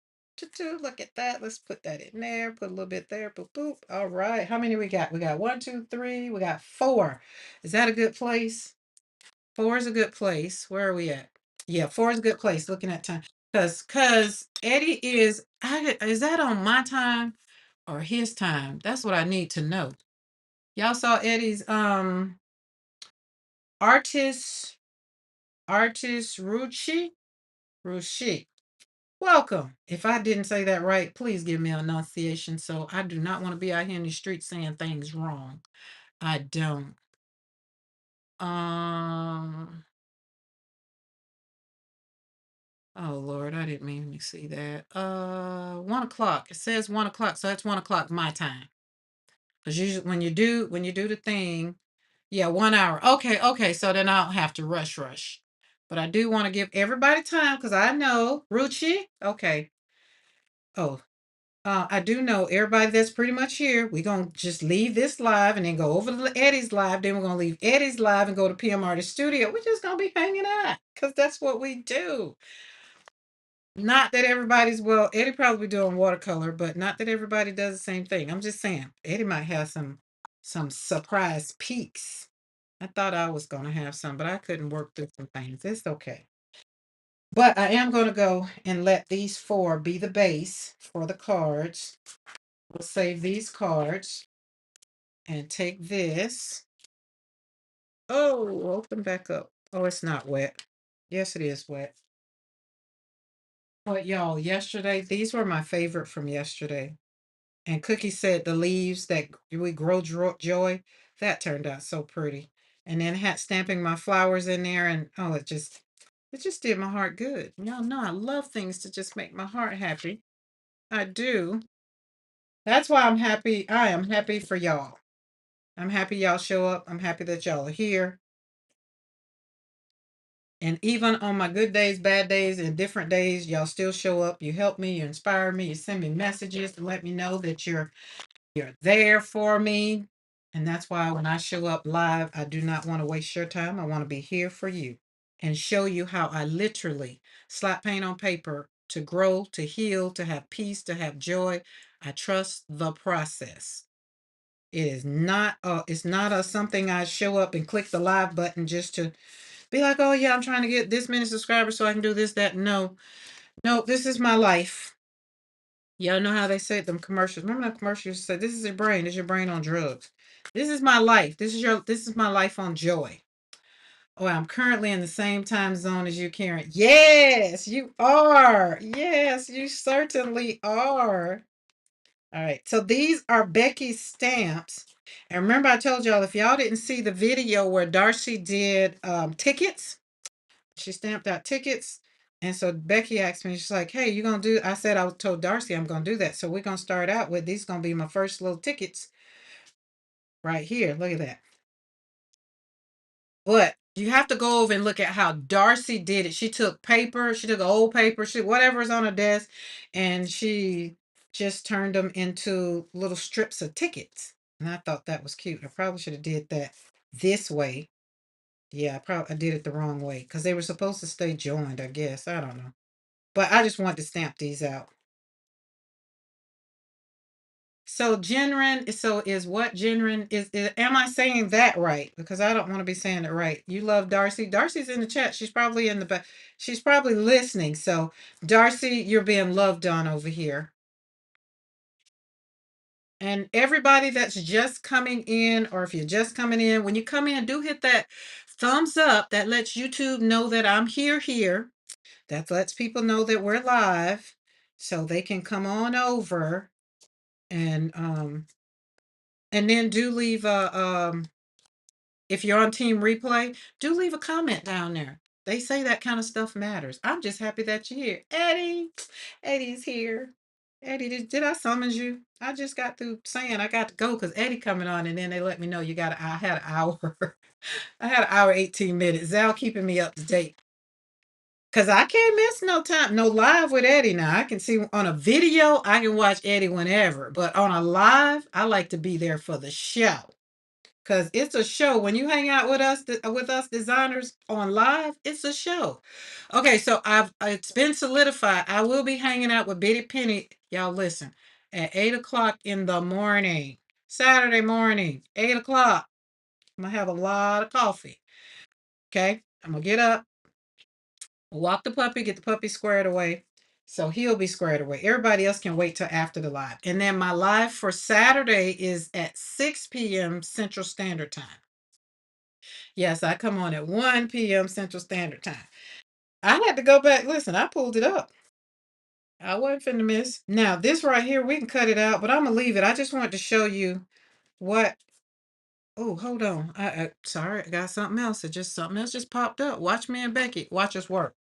look at that. Let's put that in there. Put a little bit there. Boop, boop. All right. How many we got? We got one, two, three. We got four. Is that a good place? Four is a good place. Where are we at? Yeah, four is a good place. Looking at time. Cause Eddie is that on my time or his time? That's what I need to know. Y'all saw Eddie's artist Ruchi. Welcome. If I didn't say that right, please give me an enunciation. So I do not want to be out here in the street saying things wrong. I don't. Um. Oh Lord, I didn't mean to see that. 1 o'clock. It says 1 o'clock, so that's 1 o'clock my time. Because usually when you do the thing, yeah, 1 hour. Okay, okay. So then I don't have to rush. But I do want to give everybody time because I know Ruchi. Okay. Oh, I do know everybody that's pretty much here. We're gonna just leave this live and then go over to Eddie's live. Then we're gonna leave Eddie's live and go to PM Artist Studio. We're just gonna be hanging out because that's what we do. Not that everybody's well, Eddie probably doing watercolor, but not that everybody does the same thing. I'm just saying, Eddie might have some surprise peaks. I thought I was gonna have some, but I couldn't work through some things. It's okay. But I am gonna go and let these four be the base for the cards. We'll save these cards and take this. Oh, open back up. Oh, it's not wet. Yes, it is wet. But y'all, yesterday, these were my favorite from yesterday. And Cookie said the leaves that we grow joy, that turned out so pretty. And then had stamping my flowers in there, and oh, it just did my heart good. Y'all know I love things to just make my heart happy. I do. That's why I'm happy. I am happy for y'all. I'm happy y'all show up. I'm happy that y'all are here. And even on my good days, bad days, and different days, y'all still show up. You help me, you inspire me, you send me messages to let me know that you're there for me. And that's why when I show up live, I do not want to waste your time. I want to be here for you and show you how I literally slap paint on paper to grow, to heal, to have peace, to have joy. I trust the process. It is not it's not a something I show up and click the live button just to be like, oh yeah, I'm trying to get this many subscribers so I can do this, that. No, no, this is my life. Y'all know how they say it, them commercials. Remember that commercial used to say, this is your brain, this is your brain on drugs. This is my life. This is my life on joy. Oh, I'm currently in the same time zone as you, Karen. Yes, you are. Yes, you certainly are. All right. So these are Becky's stamps. And remember, I told y'all if y'all didn't see the video where Darcy did tickets, she stamped out tickets. And so Becky asked me, she's like, hey, you gonna do, I said, I told Darcy I'm gonna do that. So we're gonna start out with these gonna be my first little tickets right here. Look at that. But you have to go over and look at how Darcy did it. She took paper, she took old paper, she whatever's on her desk, and she just turned them into little strips of tickets. And I thought that was cute. I probably should have did that this way. Yeah, I did it the wrong way because they were supposed to stay joined, I guess. I don't know. But I just wanted to stamp these out. So Genren, so is what Genren is, am I saying that right? Because I don't want to be saying it right. You love Darcy. Darcy's in the chat. She's probably in the back. She's probably listening. So Darcy, you're being loved on over here. And everybody that's just coming in, or if you're just coming in, when you come in, do hit that thumbs up. That lets YouTube know that I'm here. That lets people know that we're live. So they can come on over and then do leave a if you're on team replay, do leave a comment down there. They say that kind of stuff matters. I'm just happy that you're here. Eddie's here. Eddie, did I summons you? I just got through saying I got to go because Eddie coming on, and then they let me know you got. I had an hour. I had an hour 18 minutes. Zal keeping me up to date because I can't miss no time, no live with Eddie. Now I can see on a video. I can watch Eddie whenever, but on a live, I like to be there for the show. Cause it's a show. When you hang out with us designers on live, it's a show. Okay, so it's been solidified. I will be hanging out with Bitty Penny. Y'all listen, at 8 o'clock in the morning, Saturday morning, 8 o'clock. I'm gonna have a lot of coffee. Okay, I'm gonna get up, walk the puppy, get the puppy squared away. So he'll be squared away. Everybody else can wait till after the live. And then my live for Saturday is at 6 p.m. Central Standard Time. Yes, I come on at 1 p.m. Central Standard Time. I had to go back. Listen, I pulled it up. I wasn't finna miss. Now, this right here, we can cut it out, but I'm gonna leave it. I just wanted to show you what. Oh, hold on. Sorry, I got something else. Something else just popped up. Watch me and Becky. Watch us work.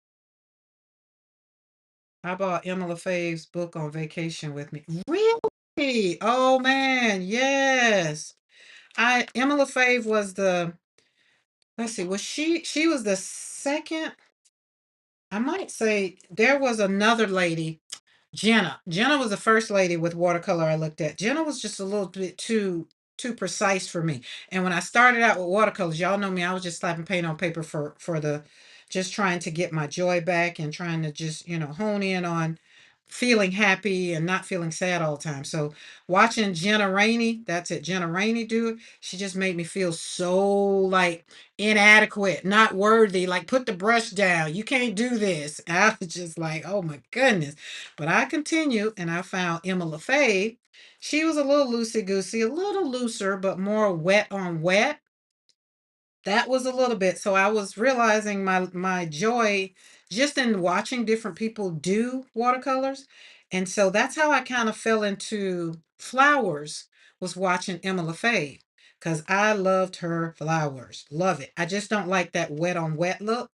I bought Emma LaFave's book on vacation with me. Really? Oh man, yes. Emma LaFave was the. Let's see. Was she was the second. I might say there was another lady, Jenna. Jenna was the first lady with watercolor I looked at. Jenna was just a little bit too precise for me. And when I started out with watercolors, y'all know me, I was just slapping paint on paper for the just trying to get my joy back and trying to just, hone in on feeling happy and not feeling sad all the time. So watching Jenna Rainey, that's it, Jenna Rainey do it, she just made me feel so like inadequate, not worthy, like put the brush down. You can't do this. I was just like, oh my goodness. But I continued and I found Emma LaFave. She was a little loosey goosey, a little looser, but more wet on wet. That was a little bit. So I was realizing my joy just in watching different people do watercolors. And so that's how I kind of fell into flowers, was watching Emma LaFave because I loved her flowers. Love it. I just don't like that wet on wet look.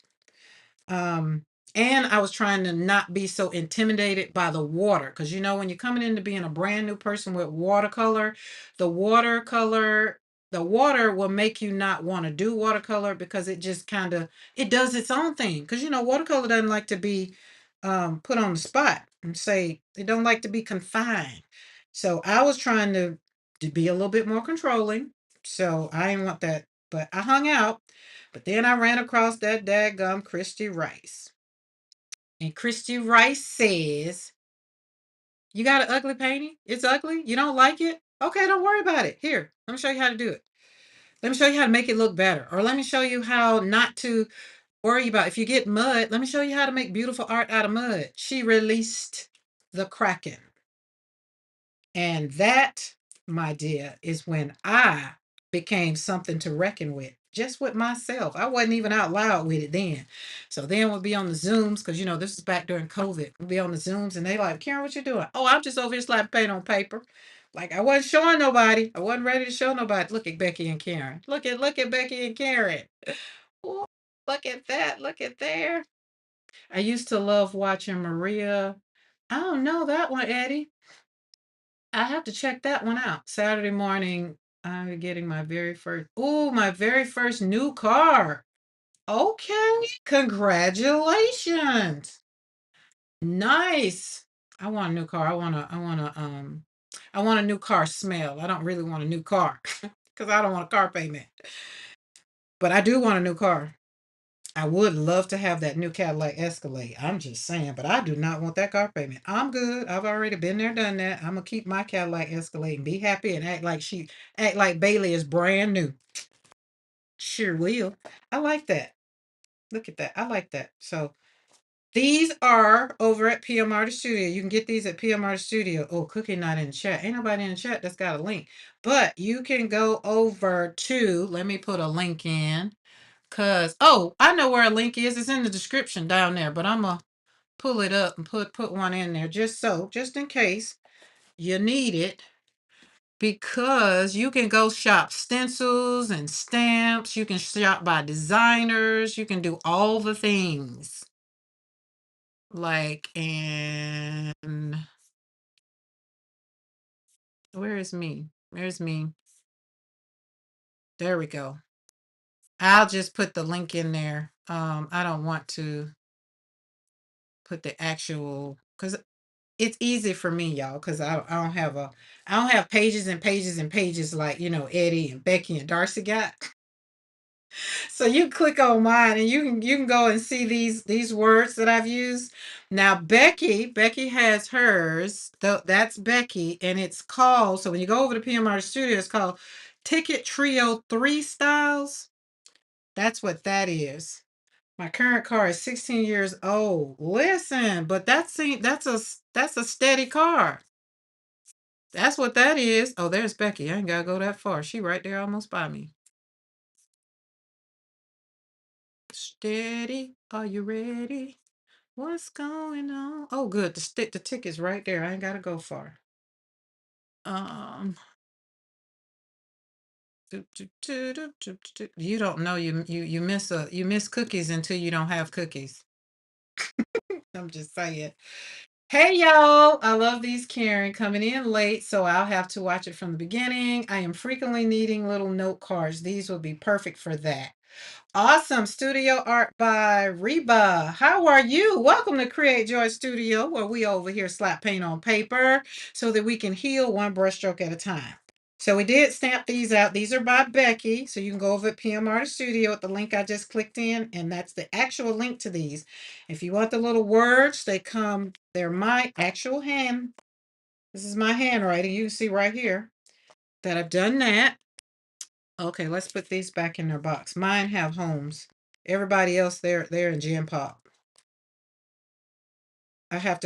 Um, and I was trying to not be so intimidated by the water. Because when you're coming into being a brand new person with watercolor, the watercolor, the water will make you not want to do watercolor because it just kind of it does its own thing. Because watercolor doesn't like to be put on the spot and say it don't like to be confined. So I was trying to be a little bit more controlling. So I didn't want that, but I hung out. But then I ran across that dadgum Christy Rice. And Christy Rice says, you got an ugly painting? It's ugly? You don't like it? Okay, don't worry about it. Here, let me show you how to do it. Let me show you how to make it look better. Or let me show you how not to worry about if you get mud. Let me show you how to make beautiful art out of mud. She released the Kraken. And that, my dear, is when I became something to reckon with, just with myself. I wasn't even out loud with it then. So then we'll be on the Zooms, because, this is back during COVID. We'll be on the Zooms and they like, Karen, what you doing? Oh, I'm just over here slapping paint on paper. Like I wasn't showing nobody. I wasn't ready to show nobody. Look at Becky and Karen. Look at Becky and Karen. Oh, look at that. Look at there. I used to love watching Maria. I don't know that one, Eddie. I have to check that one out. Saturday morning, I'm getting my very first new car. Okay, congratulations. Nice. I want a new car. I want a new car smell. I don't really want a new car because I don't want a car payment. But I do want a new car. I would love to have that new Cadillac Escalade. I'm just saying, but I do not want that car payment. I'm good. I've already been there, done that. I'm gonna keep my Cadillac Escalade and be happy and act like Bailey is brand new. Sure will. I like that. Look at that. I like that. So these are over at PM Artist Studio. You can get these at PM Artist Studio. Oh, Cookie not in the chat. Ain't nobody in the chat that's got a link. But you can go over to, let me put a link in. I know where a link is. It's in the description down there, but I'm gonna pull it up and put one in there just in case you need it. Because you can go shop stencils and stamps. You can shop by designers. You can do all the things. And where is me? Where's me? There we go. I'll just put the link in there. I don't want to put the actual because it's easy for me, y'all, because I don't have pages and pages and pages like Eddie and Becky and Darcy got. So you click on mine and you can go and see these words that I've used. Now Becky has hers. That's Becky, and it's called. So when you go over to PMR Studio, it's called Ticket Trio 3 Styles. That's what that is. My current car is 16 years old. Listen, but that's a steady car. That's what that is. Oh, there's Becky. I ain't gotta go that far. She right there almost by me. Steady. Are you ready? What's going on? Oh, good. The ticket's right there. I ain't gotta go far. Um You don't know you miss cookies until you don't have cookies. I'm just saying. Hey y'all, I love these Karen coming in late, so I'll have to watch it from the beginning. I am frequently needing little note cards. These will be perfect for that. Awesome. Studio art by Reba. How are you? Welcome to Create Joy Studio, where we over here slap paint on paper so that we can heal one brushstroke at a time. So we did stamp these out. These are by Becky. So you can go over at PM Artist Studio at the link I just clicked in, and that's the actual link to these. If you want the little words, they're my actual hand. This is my handwriting. You can see right here that I've done that. Okay, let's put these back in their box. Mine have homes. Everybody else, they're in Gen Pop. I have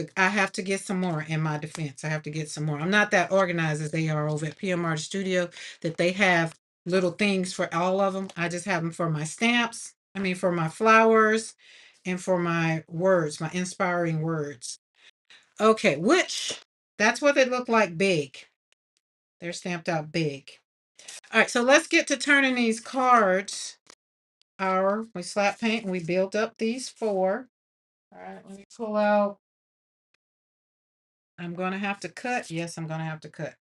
to get some more in my defense. I have to get some more. I'm not that organized as they are over at PMR Studio that they have little things for all of them. I just have them for my stamps. I mean, for my flowers and for my words, my inspiring words. Okay, that's what they look like big. They're stamped out big. All right, so let's get to turning these cards. We slap paint and we built up these 4. All right, let me pull out. I'm going to have to cut. Yes, I'm going to have to cut.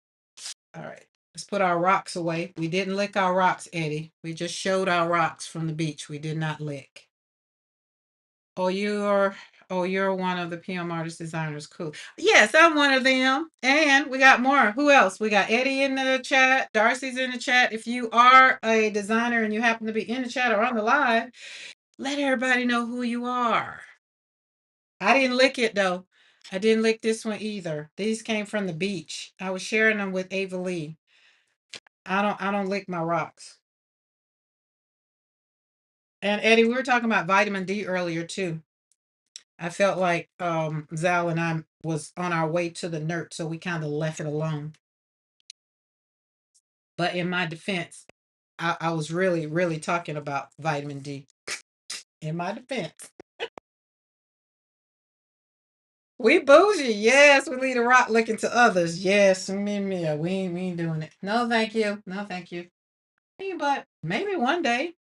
All right, let's put our rocks away. We didn't lick our rocks, Eddie. We just showed our rocks from the beach. We did not lick. Oh, you're one of the PM artist designers. Cool. Yes, I'm one of them. And we got more. Who else? We got Eddie in the chat. Darcy's in the chat. If you are a designer and you happen to be in the chat or on the live, let everybody know who you are. I didn't lick it though. I didn't lick this one either. These came from the beach. I was sharing them with Ava Lee. I don't lick my rocks. And Eddie, we were talking about vitamin D earlier too. I felt like Zal and I was on our way to the NERT, so we kind of left it alone. But in my defense, I was really, really talking about vitamin D. In my defense. We bougie, yes. We leave the rock looking to others. Yes, me. We ain't doing it. No, thank you. No, thank you. But maybe one day.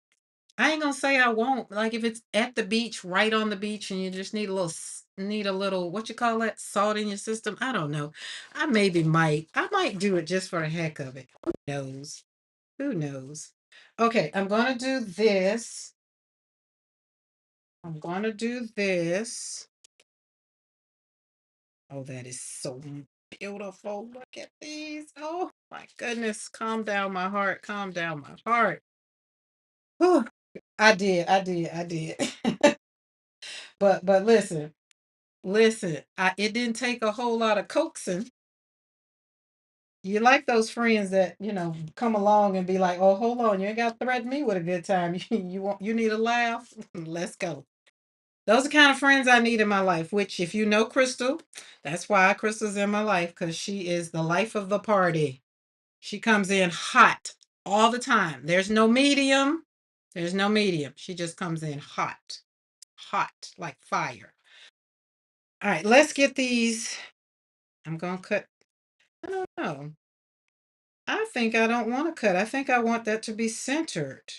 I ain't gonna say I won't. Like if it's at the beach, right on the beach, and you just need a little, need a little, what you call that, salt in your system. I don't know. I maybe might. I might do it just for the heck of it. Who knows? Who knows? Okay, I'm gonna do this. I'm gonna do this. Oh, that is so beautiful. Look at these. Oh my goodness. Calm down my heart. Calm down my heart. Whew. I did. But listen. Listen, it didn't take a whole lot of coaxing. You like those friends that, come along and be like, "Oh, hold on, you ain't got to threaten me with a good time. You need a laugh? Let's go." Those are the kind of friends I need in my life, which if you know Crystal, that's why Crystal's in my life, because she is the life of the party. She comes in hot all the time. There's no medium. There's no medium. She just comes in hot. Hot like fire. All right, let's get these. I'm gonna cut. I don't know. I think I don't want to cut. I think I want that to be centered.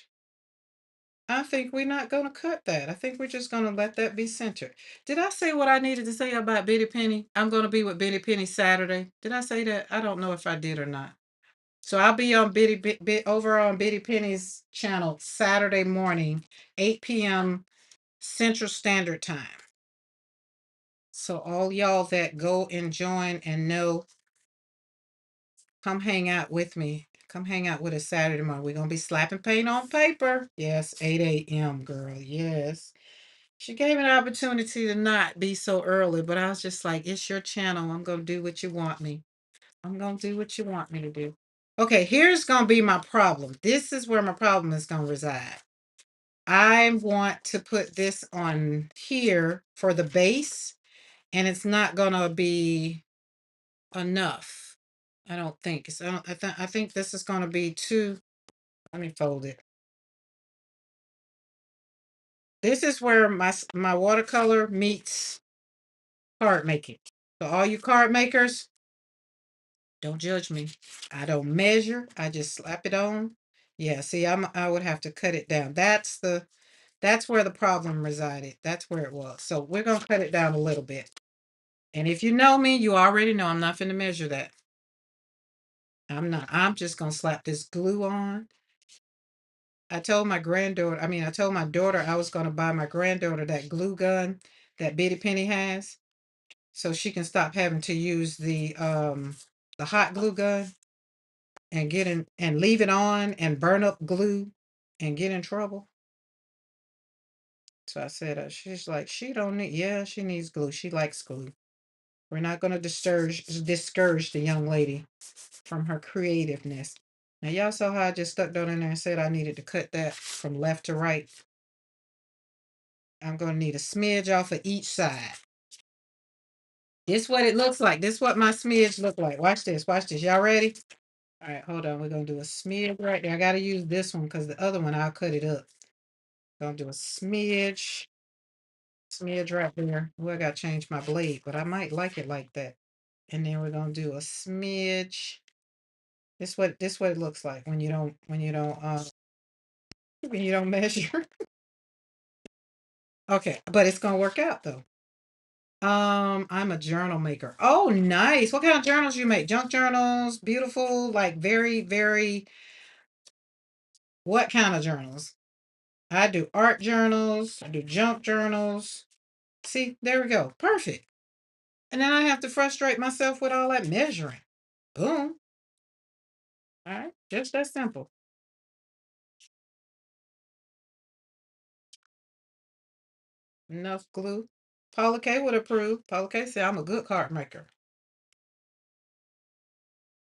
I think we're not going to cut that. I think we're just going to let that be centered. Did I say what I needed to say about Bitty Penny? I'm going to be with Bitty Penny Saturday. Did I say that? I don't know if I did or not. So I'll be on over on Bitty Penny's channel Saturday morning, 8 p.m. Central Standard Time. So all y'all that go and join and know, come hang out with me. Come hang out with us Saturday morning. We're gonna be slapping paint on paper. Yes, 8 a.m. girl. Yes. She gave me an opportunity to not be so early, but I was just like, it's your channel. I'm gonna do what you want me. I'm gonna do what you want me to do. Okay, here's gonna be my problem. This is where my problem is gonna reside. I want to put this on here for the base, and it's not gonna be enough. I don't think. So I think this is gonna be too. Let me fold it. This is where my watercolor meets card making. So all you card makers, don't judge me. I don't measure. I just slap it on. Yeah, see, I would have to cut it down. That's where the problem resided. That's where it was. So we're gonna cut it down a little bit. And if you know me, you already know I'm not gonna measure that. I'm not. I'm just gonna slap this glue on. I told my granddaughter, I told my daughter I was going to buy my granddaughter that glue gun that Bitty Penny has, so she can stop having to use the hot glue gun and get in and leave it on and burn up glue and get in trouble. So I said, she's like, she don't need, yeah, she needs glue. She likes glue. We're not going to discourage the young lady from her creativeness. Now y'all saw how I just stuck down in there and said I needed to cut that from left to right. I'm going to need a smidge off of each side. This what it looks like. This what my smidge look like. Watch this. Watch this. Y'all ready? All right, hold on. We're going to do a smidge right there. I got to use this one because the other one, I'll cut it up. Going to do a smidge. Smidge right there. Well, I got to change my blade, but I might like it like that. And then we're going to do a smidge. This what it looks like when you don't measure. Okay, but it's going to work out though. I'm a journal maker. Oh, nice. What kind of journals you make? Junk journals, beautiful, like very, very, what kind of journals? I do art journals, I do junk journals. See, there we go. Perfect. And then I have to frustrate myself with all that measuring. Boom. All right, just that simple. Enough glue. Paula K would approve. Paula K said I'm a good card maker.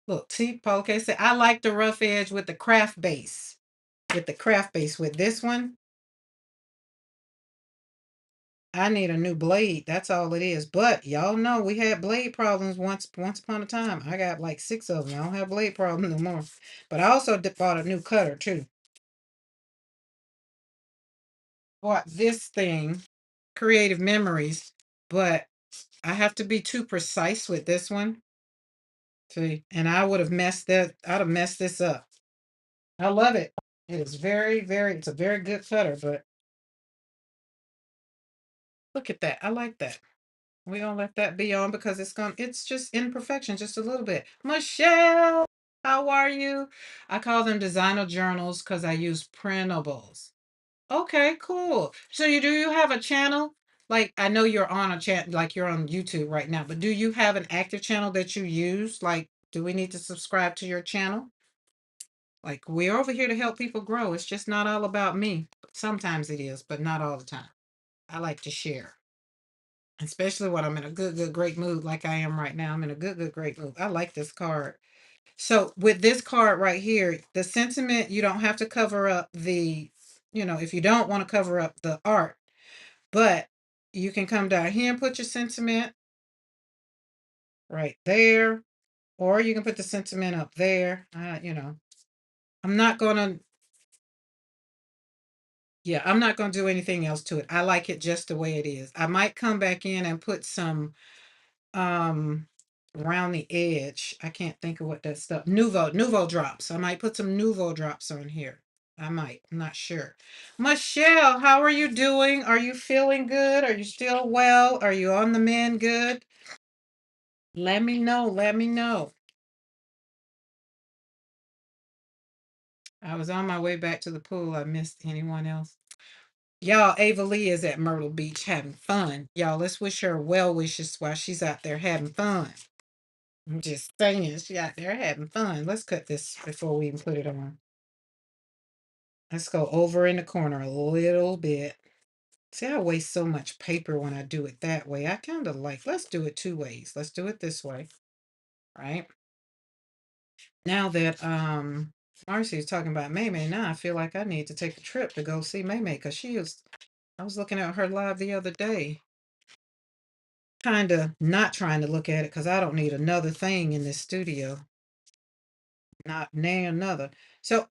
Look, see, Paula K said I like the rough edge with the craft base. With the craft base. With this one, I need a new blade. That's all it is. But y'all know we had blade problems once upon a time. I got like 6 of them. I don't have blade problems no more. But I also bought a new cutter too. Bought this thing, Creative Memories, but I have to be too precise with this one. See, and I would have messed that. I'd have messed this up. I love it. It is very, very. It's a very good cutter, but look at that. I like that. We're gonna let that be on because it's just imperfection, just a little bit. Michelle, how are you? I call them designer journals because I use printables. Okay, cool. So you have a channel? Like I know you're on a chat, like you're on YouTube right now, but do you have an active channel that you use? Like, do we need to subscribe to your channel? Like we're over here to help people grow. It's just not all about me. Sometimes it is, but not all the time. I like to share. Especially when I'm in a good, great mood like I am right now. I'm in a good, great mood. I like this card. So with this card right here, the sentiment, you don't have to cover up if you don't want to cover up the art, but you can come down here and put your sentiment right there, or you can put the sentiment up there. I'm not gonna, yeah, I'm not gonna do anything else to it. I like it just the way it is. I might come back in and put some um around the edge. I can't think of what that stuff. Nouveau drops. I might put some Nouveau drops on here. I might. I'm not sure. Michelle, how are you doing? Are you feeling good? Are you still well? Are you on the mend good? Let me know. Let me know. I was on my way back to the pool. I missed anyone else. Y'all, Ava Lee is at Myrtle Beach having fun. Y'all, let's wish her well wishes while she's out there having fun. I'm just saying, she out there having fun. Let's cut this before we even put it on. Let's go over in the corner a little bit. See, I waste so much paper when I do it that way. I kind of like, let's do it 2 ways. Let's do it this way, right? Now that Marcy is talking about Maymay, now I feel like I need to take a trip to go see Maymay because I was looking at her live the other day. Kind of not trying to look at it because I don't need another thing in this studio. Not nay another. So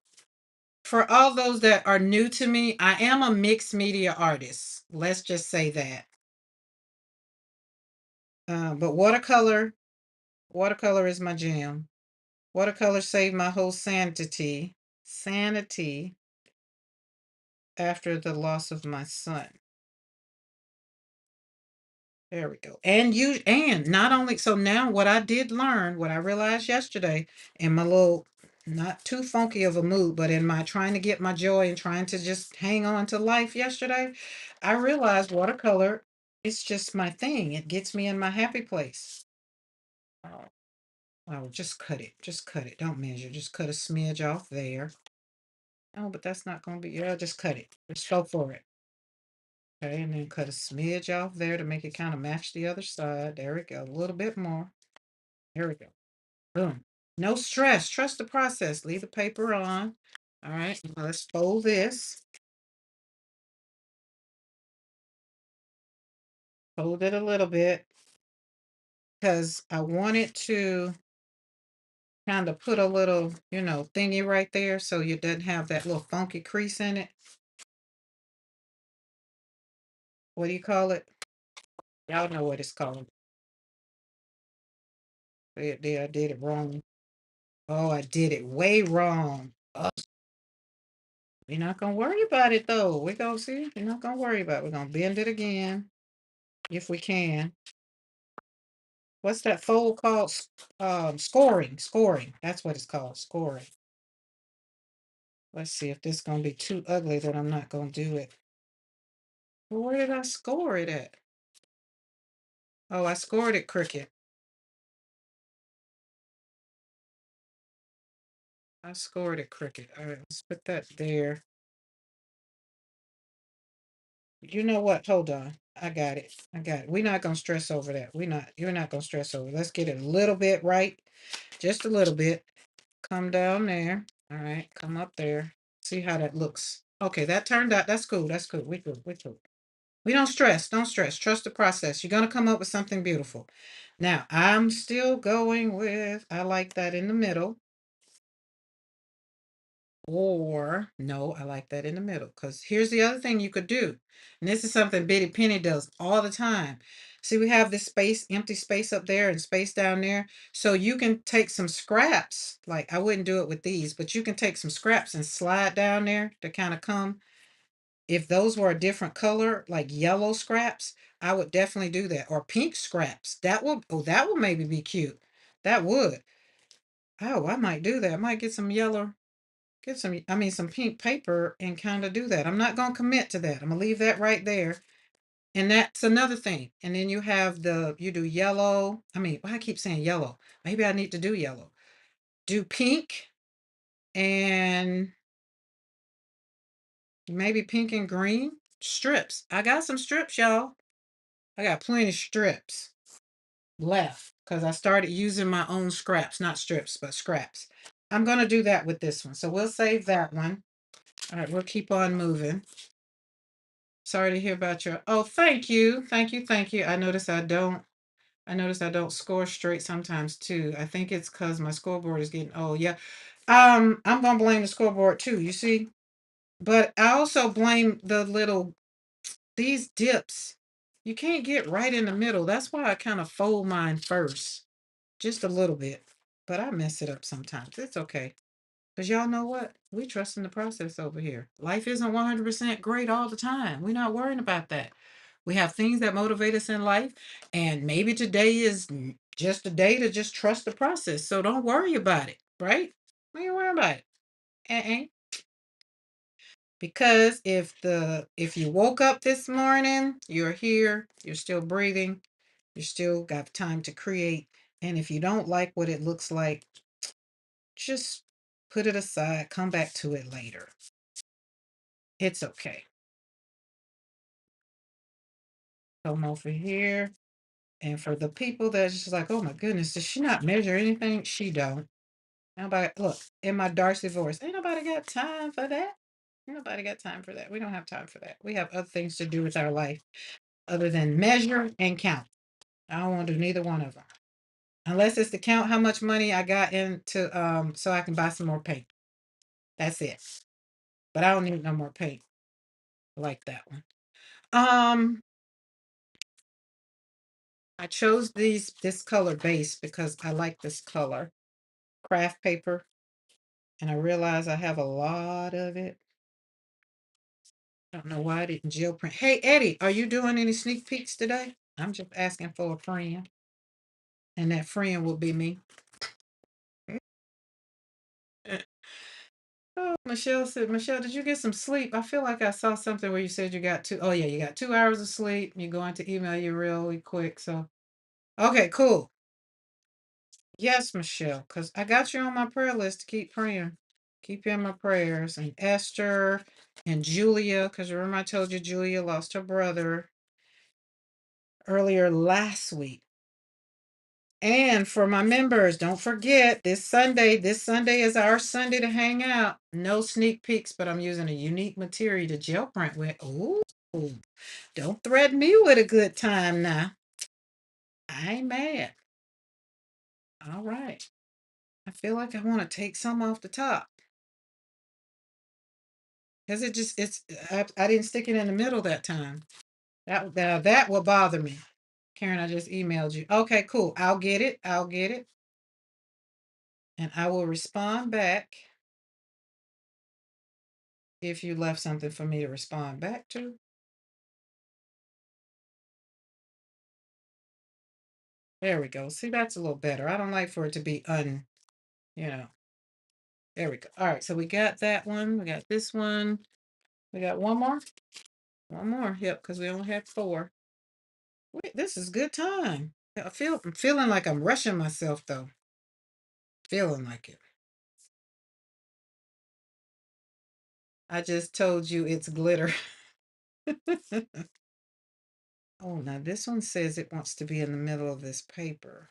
for all those that are new to me, I am a mixed media artist. Let's just say that. But watercolor is my jam. Watercolor saved my whole sanity after the loss of my son. There we go. And not only so now what I did learn, what I realized yesterday in my little not too funky of a mood, but in my trying to get my joy and trying to just hang on to life yesterday, I realized watercolor is just my thing. It gets me in my happy place. Oh, just cut it. Just cut it. Don't measure. Just cut a smidge off there. Oh, but that's not going to be, yeah, just cut it. Just go for it. Okay, and then cut a smidge off there to make it kind of match the other side. There we go. A little bit more. There we go. Boom. No stress. Trust the process. Leave the paper on. All right. Now let's fold this. Fold it a little bit because I wanted to kind of put a little, thingy right there so you doesn't have that little funky crease in it. What do you call it? Y'all know what it's called. There, I did it wrong. Oh, I did it way wrong. Oh, we're not gonna worry about it though. We're gonna see. We're not gonna worry about it. We're gonna bend it again if we can. What's that fold called? Scoring. Scoring. That's what it's called. Scoring. Let's see if this is gonna be too ugly that I'm not gonna do it. Well, where did I score it at? Oh, I scored it crooked. I scored it crooked. All right, let's put that there. You know what? Hold on. I got it. I got it. We're not gonna stress over that. You're not gonna stress over it. Let's get it a little bit right. Just a little bit. Come down there. All right. Come up there. See how that looks. Okay, that turned out. That's cool. That's cool. We cool. We cool. We don't stress. Don't stress. Trust the process. You're gonna come up with something beautiful. Now, I'm still going with I like that in the middle. Or no, I like that in the middle. Because here's the other thing you could do. And this is something Bitty Penny does all the time. See, we have this space, empty space up there and space down there. So you can take some scraps. Like I wouldn't do it with these, but you can take some scraps and slide down there to kind of come. If those were a different color, like yellow scraps, I would definitely do that. Or pink scraps. That would maybe be cute. That would. Oh, I might do that. I might get some yellow. Get some, I mean, some pink paper and kind of do that. I'm not going to commit to that. I'm going to leave that right there. And that's another thing. And then you do yellow. I mean, why I keep saying yellow? Maybe I need to do yellow. Do pink and maybe pink and green strips. I got some strips, y'all. I got plenty of strips left because I started using my own scraps, not strips, but scraps. I'm going to do that with this one. So we'll save that one. All right, we'll keep on moving. Sorry to hear about your. Oh, thank you. Thank you. Thank you. I notice I don't score straight sometimes too. I think it's because my scoreboard is getting old. Yeah. I'm gonna blame the scoreboard too, you see. But I also blame these dips. You can't get right in the middle. That's why I kind of fold mine first. Just a little bit. But I mess it up sometimes. It's okay. Because y'all know what? We trust in the process over here. Life isn't 100% great all the time. We're not worrying about that. We have things that motivate us in life. And maybe today is just a day to just trust the process. So don't worry about it, right? Don't you worry about it. Uh-uh. Because if you woke up this morning, you're here, you're still breathing, you still got time to create. And if you don't like what it looks like, just put it aside, come back to it later. It's okay. Come over here. And for the people that's just like, oh my goodness, does she not measure anything? She don't. Nobody look in my Darcy voice. Ain't nobody got time for that. Ain't nobody got time for that. We don't have time for that. We have other things to do with our life other than measure and count. I don't want to do neither one of them. Unless it's to count how much money I got into so I can buy some more paint. That's it. But I don't need no more paint like that one. Um I chose this color base because I like this color. Craft paper. And I realize I have a lot of it. I don't know why I didn't gel print. Hey Eddie, are you doing any sneak peeks today? I'm just asking for a friend. And that friend will be me. Oh, Michelle said, Michelle, did you get some sleep? I feel like I saw something where you said you got two. Oh, yeah, you got 2 hours of sleep. You're going to email you really quick. So, okay, cool. Yes, Michelle, because I got you on my prayer list to keep praying. Keep you in my prayers. And Esther and Julia, because remember I told you Julia lost her brother earlier last week. And for my members, don't forget this Sunday is our Sunday to hang out. No sneak peeks, but I'm using a unique material to gel print with. Ooh, don't threaten me with a good time now. I ain't mad. All right. I feel like I want to take some off the top because I didn't stick it in the middle that time. That will bother me. Karen, I just emailed you. Okay, cool. I'll get it. I'll get it. And I will respond back if you left something for me to respond back to. There we go. See, that's a little better. I don't like for it to be you know. There we go. All right, so we got that one. We got this one. We got one more. One more. Yep, because we only had four. Wait, this is good time. I'm feeling like I'm rushing myself though. Feeling like it. I just told you it's glitter. Oh, now this one says it wants to be in the middle of this paper.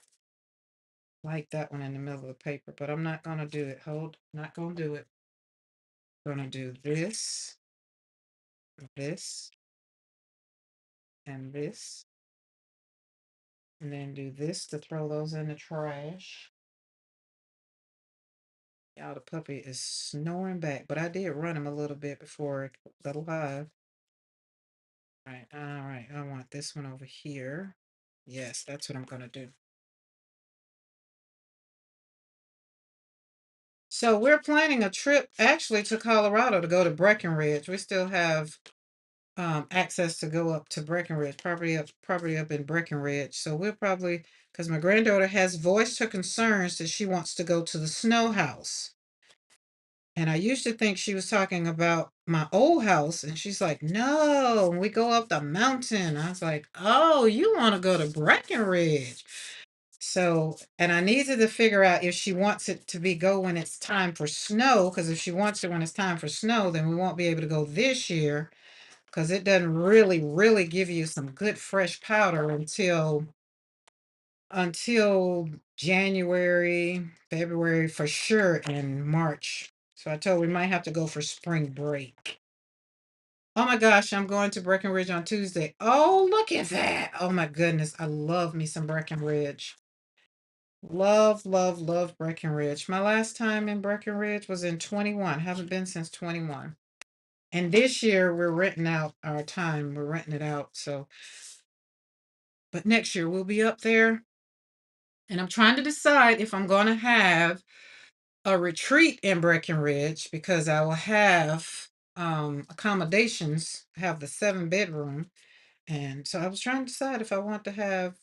Like that one in the middle of the paper, but I'm not gonna do it. Not gonna do it. Gonna do this, and this, and then do this to throw those in the trash. Y'all, the puppy is snoring back, but I did run him a little bit before it got alive. All right, I want this one over here. Yes, that's what I'm gonna do. So we're planning a trip actually to Colorado to go to Breckenridge. We still have access to go up to Breckenridge, property up in Breckenridge. So we'll probably, because my granddaughter has voiced her concerns that she wants to go to the snow house. And I used to think she was talking about my old house, and she's like, no, we go up the mountain. I was like, oh, you want to go to Breckenridge. So, and I needed to figure out if she wants it to be go when it's time for snow, because if she wants it when it's time for snow, then we won't be able to go this year because it doesn't really give you some good fresh powder until January, February for sure, and March. So I told her we might have to go for spring break. Oh my gosh, I'm going to Breckenridge on Tuesday. Oh, look at that. Oh my goodness. I love me some Breckenridge. Love Breckenridge. My last time in Breckenridge was in 21. Haven't been since 21. And this year we're renting out our time. We're renting it out. So, but next year we'll be up there. And I'm trying to decide if I'm going to have a retreat in Breckenridge because I will have accommodations, have the 7 bedroom. And so I was trying to decide if I want to have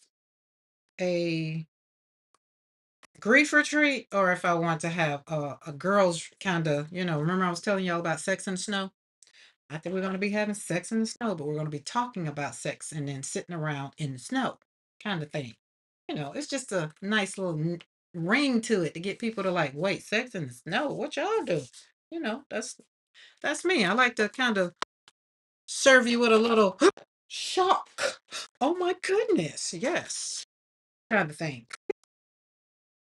a grief retreat or if I want to have a girls kind of, remember I was telling y'all about Sex in the Snow? I think we're going to be having sex in the snow, but we're going to be talking about sex and then sitting around in the snow kind of thing. It's just a nice little ring to it to get people to like, wait, sex in the snow? What y'all do? That's me. I like to kind of serve you with a little shock. Oh my goodness, yes, kind of thing.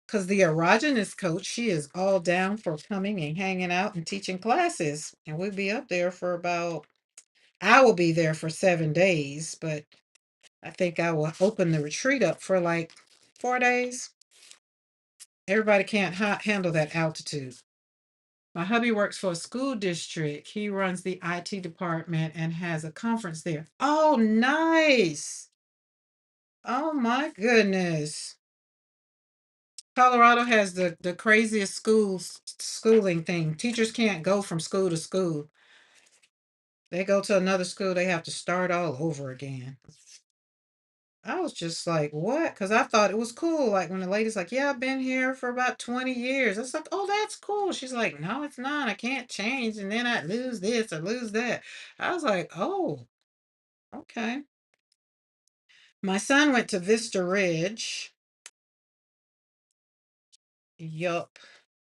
Because the erogenous coach, she is all down for coming and hanging out and teaching classes, and we'll be up there for about. I will be there for 7 days, but I think I will open the retreat up for like 4 days. Everybody can't handle that altitude. My hubby works for a school district. He runs the IT department and has a conference there. Oh, nice. Oh my goodness. Colorado has the craziest schooling thing. Teachers can't go from school to school. They go to another school, they have to start all over again. I was just like, what? Because I thought it was cool. Like when the lady's like, yeah, I've been here for about 20 years. I was like, oh, that's cool. She's like, no, it's not. I can't change. And then I lose this or lose that. I was like, oh, okay. My son went to Vista Ridge. Yup.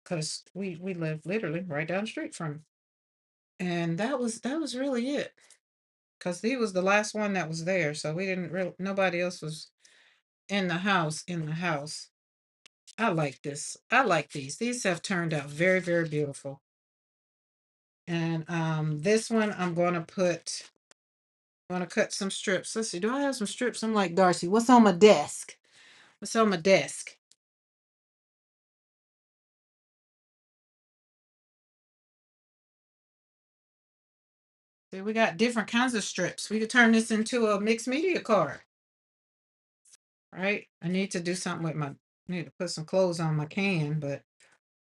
Because we live literally right down the street from him. And that was really it. Because he was the last one that was there. So we didn't really, nobody else was in the house. I like this. I like these. These have turned out very, very beautiful. And this one I'm gonna cut some strips. Let's see, do I have some strips? I'm like Darcy. What's on my desk? What's on my desk? See, we got different kinds of strips. We could turn this into a mixed media card, right? I need to do something with my need to put some clothes on my can, but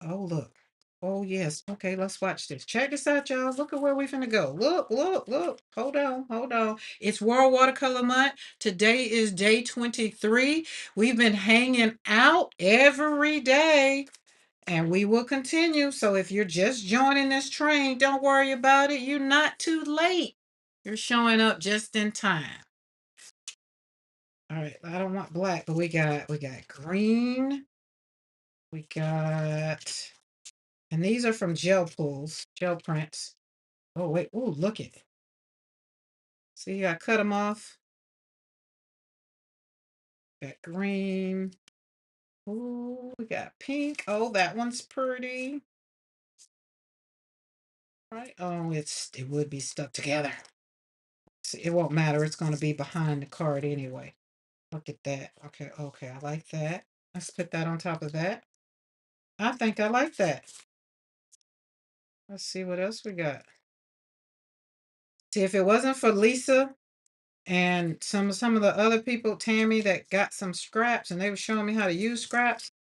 oh, look. Oh, yes. Okay, let's watch this. Check this out, y'all. Look at where we finna go. Look. Hold on, hold on. It's World Watercolor Month. Today is day 23. We've been hanging out every day, and we will continue. So if you're just joining this train, don't worry about it. You're not too late. You're showing up just in time. All right, I don't want black, but we got green. We got And these are from gel pools, gel prints. Oh, wait. Oh, look at it. See, I cut them off. Got green. Ooh, we got pink. Oh, that one's pretty. Right. Oh, it would be stuck together. See, it won't matter. It's going to be behind the card anyway. Look at that. Okay, okay. I like that. Let's put that on top of that. I think I like that. Let's see what else we got. See, if it wasn't for Lisa and some of the other people, Tammy, that got some scraps and they were showing me how to use scraps,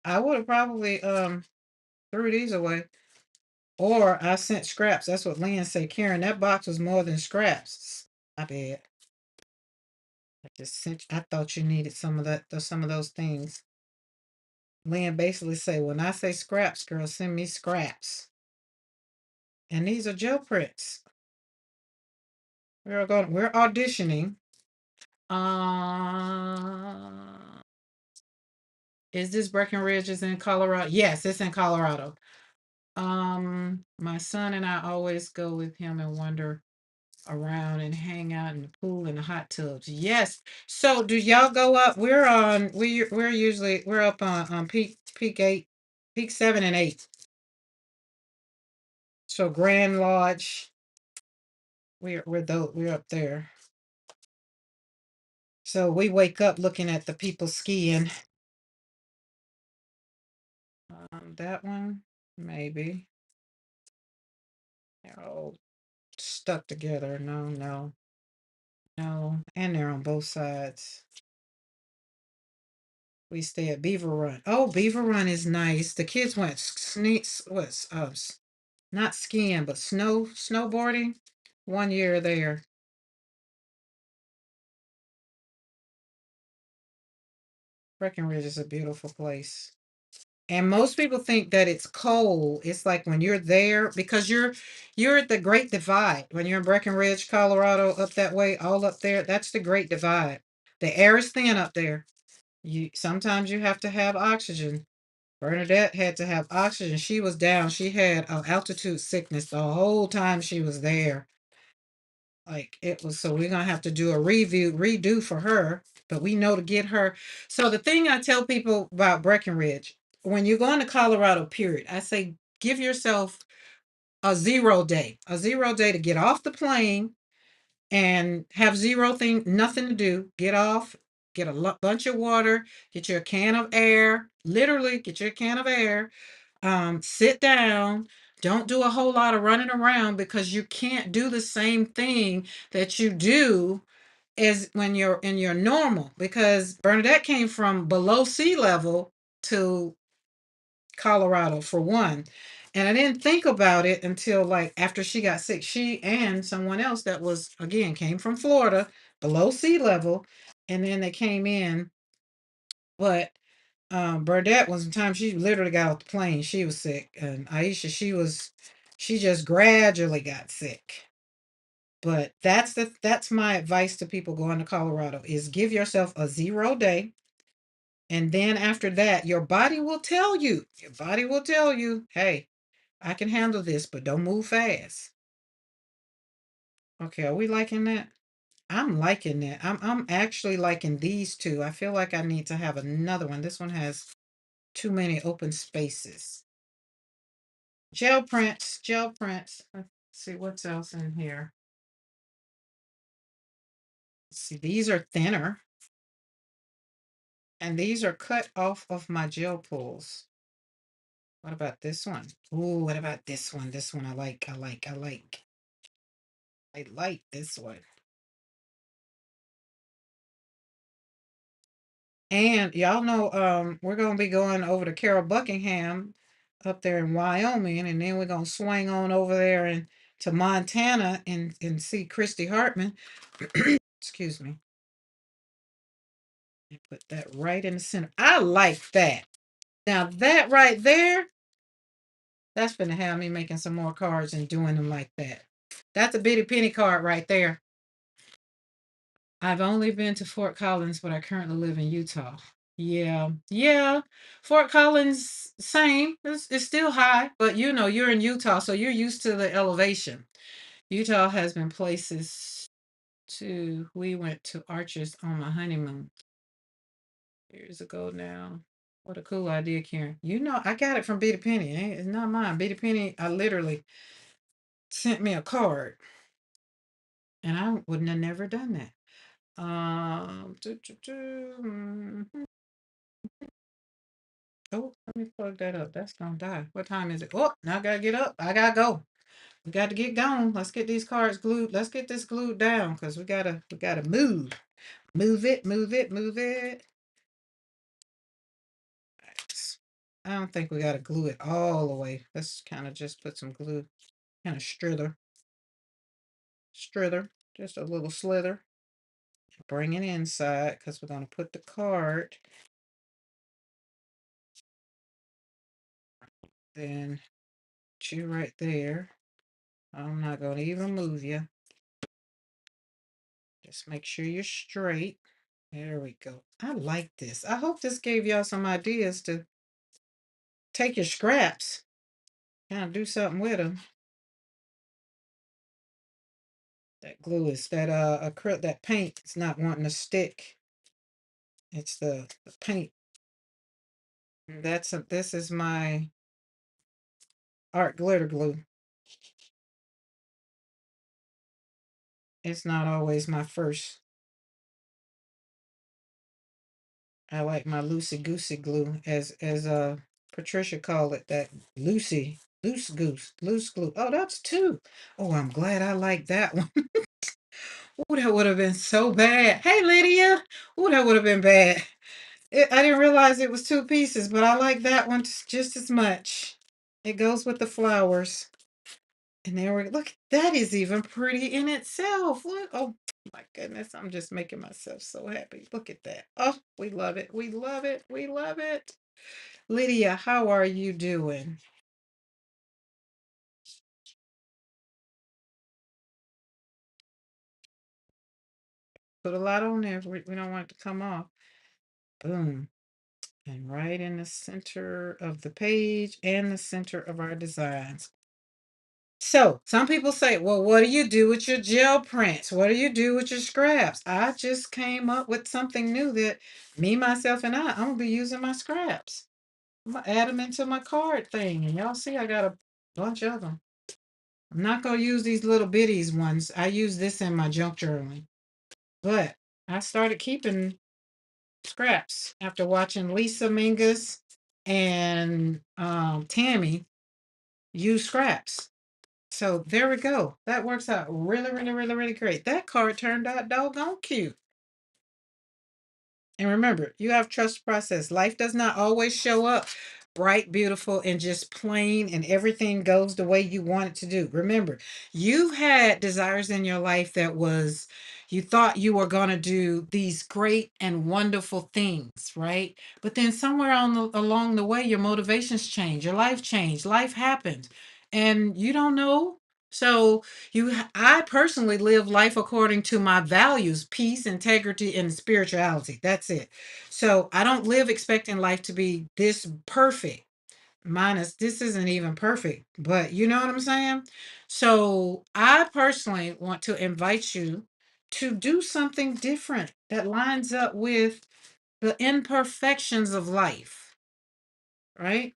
I would have probably threw these away. Or I sent scraps. That's what Lynn said. Karen, that box was more than scraps. My bad. I just sent. I thought you needed some of that. Some of those things. Lynn basically say, when I say scraps, girl, send me scraps. And these are gel prints. We're auditioning. Uh, is this Breckenridge is in Colorado? Yes, it's in Colorado. My son and I always go with him and wander around and hang out in the pool and the hot tubs. Yes. So do y'all go up? We're usually we're up on peak 8, peak 7 and 8. So Grand Lodge, we're up there. So we wake up looking at the people skiing. That one, maybe. They're all stuck together. No, no, no. And they're on both sides. We stay at Beaver Run. Oh, Beaver Run is nice. The kids went not skiing, but snowboarding 1 year there. Breckenridge is a beautiful place. And most people think that it's cold. It's like when you're there because you're at the Great Divide. When you're in Breckenridge, Colorado, up that way, all up there, that's the Great Divide. The air is thin up there. You sometimes you have to have oxygen. Bernadette had to have oxygen. She was down. She had altitude sickness the whole time she was there. Like it was, so we're gonna have to do a redo for her, but we know to get her. So the thing I tell people about Breckenridge, when you're going to Colorado, period, I say give yourself a 0 day to get off the plane and have nothing to do. Get off, get a bunch of water, get you a can of air, literally get you a can of air, sit down. Don't do a whole lot of running around because you can't do the same thing that you do as when you're in your normal. Because Bernadette came from below sea level to Colorado for one. And I didn't think about it until like after she got sick. She and someone else that was, again, came from Florida, below sea level. And then they came in. But Burdette was the time she literally got off the plane. She was sick. And Aisha, she just gradually got sick. But that's my advice to people going to Colorado is give yourself a 0 day. And then after that, your body will tell you. Your body will tell you, hey, I can handle this, but don't move fast. Okay, are we liking that? I'm liking that. I'm actually liking these two. I feel like I need to have another one. This one has too many open spaces. Gel prints, gel prints. Let's see what's else in here. Let's see, these are thinner. And these are cut off of my gel pools. What about this one? Ooh, what about this one? This one I like, I like, I like. I like this one. And y'all know we're gonna be going over to Carol Buckingham up there in Wyoming, and then we're gonna swing on over there and to Montana and see Christy Hartman. Excuse me. And put that right in the center. I like that. Now that right there, that's gonna have me making some more cards and doing them like that. That's a bitty penny card right there. I've only been to Fort Collins, but I currently live in Utah. Yeah, yeah. Fort Collins, same. It's still high, but you know, you're in Utah, so you're used to the elevation. Utah has been places to, we went to Arches on my honeymoon. Years ago now. What a cool idea, Karen. You know, I got it from Beta Penny. It's not mine. Beta Penny, I literally sent me a card, and I wouldn't have never done that. Mhm. Oh, let me plug that up. That's gonna die. What time is it? Oh, now I gotta get up. I gotta go. We got to get going. Let's get these cards glued. Let's get this glued down because we gotta move. Move it, move it, move it. Right. I don't think we gotta glue it all the way. Let's kind of just put some glue, kind of strither, just a little slither. Bring it inside because we're gonna put the card. Then you right there. I'm not gonna even move you. Just make sure you're straight. There we go. I like this. I hope this gave y'all some ideas to take your scraps, kind of do something with them. That glue is that acrylic, that paint is not wanting to stick. It's the paint. This is my art glitter glue. It's not always my first. I like my loosey goosey glue, as Patricia called it, that loose glue. Oh, that's two. Oh, I'm glad I like that one. Oh, that would have been so bad. Hey, Lydia. Oh, that would have been bad. I didn't realize it was two pieces, but I like that one just as much. It goes with the flowers. And there we look. That is even pretty in itself. Look. Oh my goodness. I'm just making myself so happy. Look at that. Oh, we love it. We love it. We love it. Lydia, how are you doing? Put a lot on there. We don't want it to come off. Boom. And right in the center of the page and the center of our designs. So some people say, well, what do you do with your gel prints? What do you do with your scraps? I just came up with something new that me, myself, and I'm gonna be using my scraps. I'm gonna add them into my card thing. And y'all see I got a bunch of them. I'm not gonna use these little bitties ones. I use this in my junk journaling. But I started keeping scraps after watching Lisa Mingus and Tammy use scraps. So there we go. That works out really, really, really, really great. That card turned out doggone cute. And remember, you have trust process. Life does not always show up bright, beautiful, and just plain, and everything goes the way you want it to do. Remember, you've had desires in your life that was, you thought you were going to do these great and wonderful things, right? But then somewhere along the way, your motivations change, your life changed, life happened, and you don't know. So I personally live life according to my values, peace, integrity, and spirituality. That's it. So I don't live expecting life to be this perfect. Minus this isn't even perfect, but you know what I'm saying? So I personally want to invite you to do something different that lines up with the imperfections of life, right?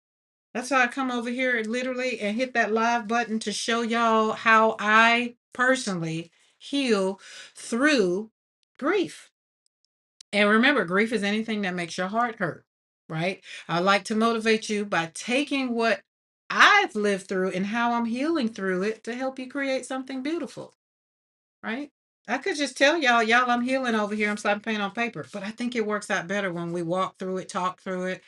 That's why I come over here literally and hit that live button to show y'all how I personally heal through grief. And remember, grief is anything that makes your heart hurt, right? I like to motivate you by taking what I've lived through and how I'm healing through it to help you create something beautiful, right? I could just tell y'all, I'm healing over here. I'm slapping paint on paper. But I think it works out better when we walk through it, talk through it.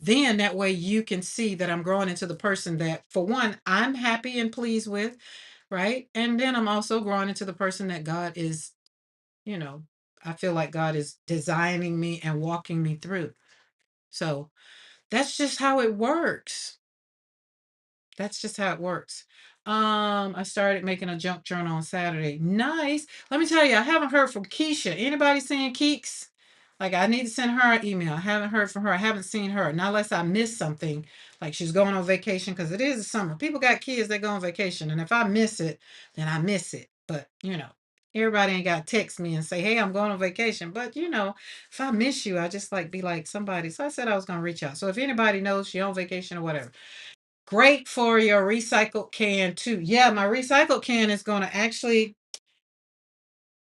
Then that way you can see that I'm growing into the person that, for one, I'm happy and pleased with, right? And then I'm also growing into the person that God is, you know, I feel like God is designing me and walking me through. So that's just how it works. That's just how it works. I started making a junk journal on Saturday. Nice. Let me tell you, I haven't heard from Keisha. Anybody seeing Keeks? Like, I need to send her an email. I haven't heard from her. I haven't seen her. Not unless I missed something. Like she's going on vacation because it is the summer. People got kids that go on vacation. And if I miss it, then I miss it. But, you know. Everybody ain't got to text me and say, hey, I'm going on vacation. But if I miss you, I just like be like somebody. So I said I was gonna reach out. So if anybody knows you're on vacation or whatever, great for your recycled can too. Yeah, my recycled can is gonna actually,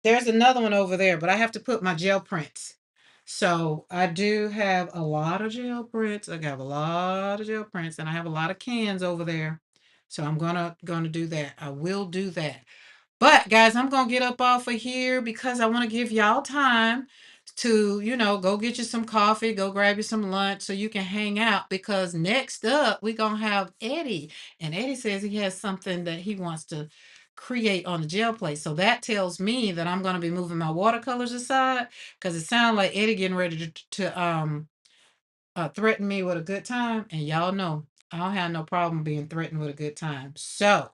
there's another one over there, but I have to put my gel prints. So I do have a lot of gel prints. I got a lot of gel prints, and I have a lot of cans over there. So I'm gonna do that. I will do that. But guys, I'm gonna get up off of here because I want to give y'all time to, go get you some coffee, go grab you some lunch so you can hang out. Because next up, we're gonna have Eddie. And Eddie says he has something that he wants to create on the gel plate. So that tells me that I'm gonna be moving my watercolors aside because it sounds like Eddie getting ready to threaten me with a good time. And y'all know I don't have no problem being threatened with a good time. So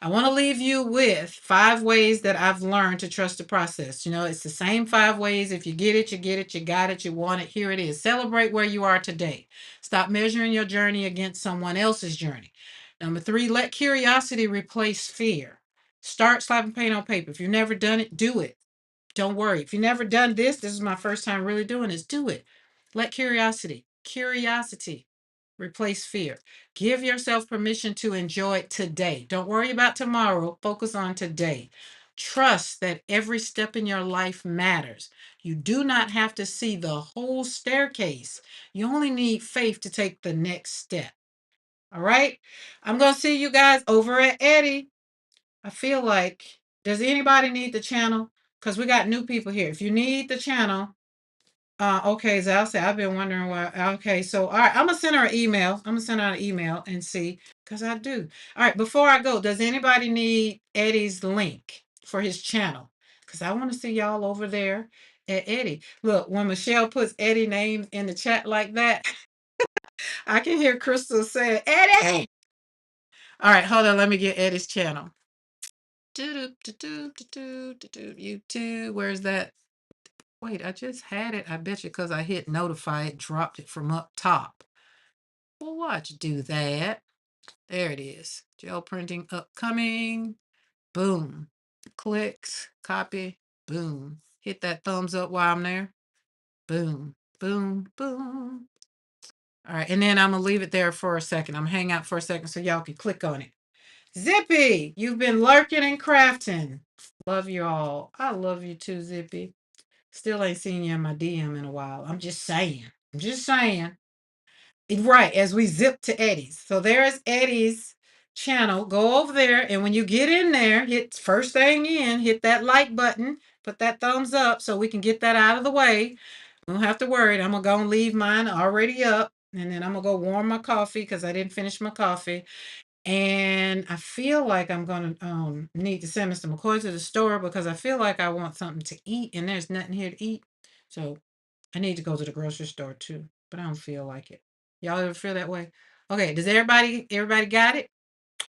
I want to leave you with 5 ways that I've learned to trust the process. It's the same 5 ways. If you get it, you get it, you got it, you want it. Here it is. Celebrate where you are today. Stop measuring your journey against someone else's journey. Number 3, let curiosity replace fear. Start slapping paint on paper. If you've never done it, do it. Don't worry. If you've never done this is my first time really doing this. Do it. Let curiosity replace fear. Give yourself permission to enjoy today. Don't worry about tomorrow. Focus on today. Trust that every step in your life matters. You do not have to see the whole staircase. You only need faith to take the next step. All right? I'm going to see you guys over at Eddie. I feel like, does anybody need the channel? Because we got new people here. If you need the channel, okay, Zal said, I've been wondering why. Okay, so all right, I'm gonna send her an email. I'm gonna send her an email and see, because I do. All right, before I go, does anybody need Eddie's link for his channel? Because I want to see y'all over there at Eddie. Look, when Michelle puts Eddie name in the chat like that, I can hear Crystal say, Eddie. All right, hold on, let me get Eddie's channel. YouTube, where's that? Wait, I just had it. I bet you because I hit notify, it dropped it from up top. Well, watch do that. There it is. Gel printing upcoming. Boom. Clicks, copy, boom. Hit that thumbs up while I'm there. Boom, boom, boom. All right, and then I'm going to leave it there for a second. I'm going to hang out for a second so y'all can click on it. Zippy, you've been lurking and crafting. Love you all. I love you too, Zippy. Still ain't seen you in my DM in a while. I'm just saying. I'm just saying. Right, as we zip to Eddie's. So there's Eddie's channel. Go over there, and when you get in there, hit first thing in, hit that like button, put that thumbs up so we can get that out of the way. We don't have to worry. I'm gonna go and leave mine already up, and then I'm gonna go warm my coffee because I didn't finish my coffee. And I feel like I'm gonna need to send Mr. McCoy to the store because I feel like I want something to eat, and there's nothing here to eat. So I need to go to the grocery store too, but I don't feel like it. Y'all ever feel that way? Okay, does everybody got it?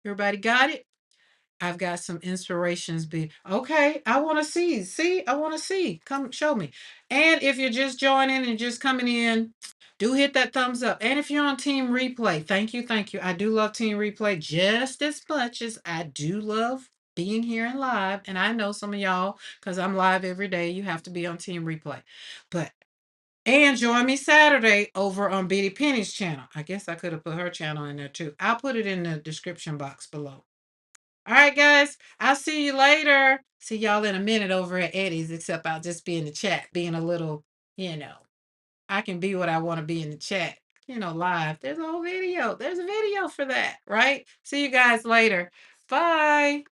Everybody got it? I've got some inspirations. Be okay. I want to see. See, I want to see. Come show me. And if you're just joining and just coming in, do hit that thumbs up. And if you're on Team Replay, thank you, thank you. I do love Team Replay just as much as I do love being here and live. And I know some of y'all, because I'm live every day, you have to be on Team Replay. But and join me Saturday over on Betty Penny's channel. I guess I could have put her channel in there too. I'll put it in the description box below. All right, guys. I'll see you later. See y'all in a minute over at Eddie's, except I'll just be in the chat, being a little, I can be what I want to be in the chat, live. There's a whole video. There's a video for that, right? See you guys later. Bye.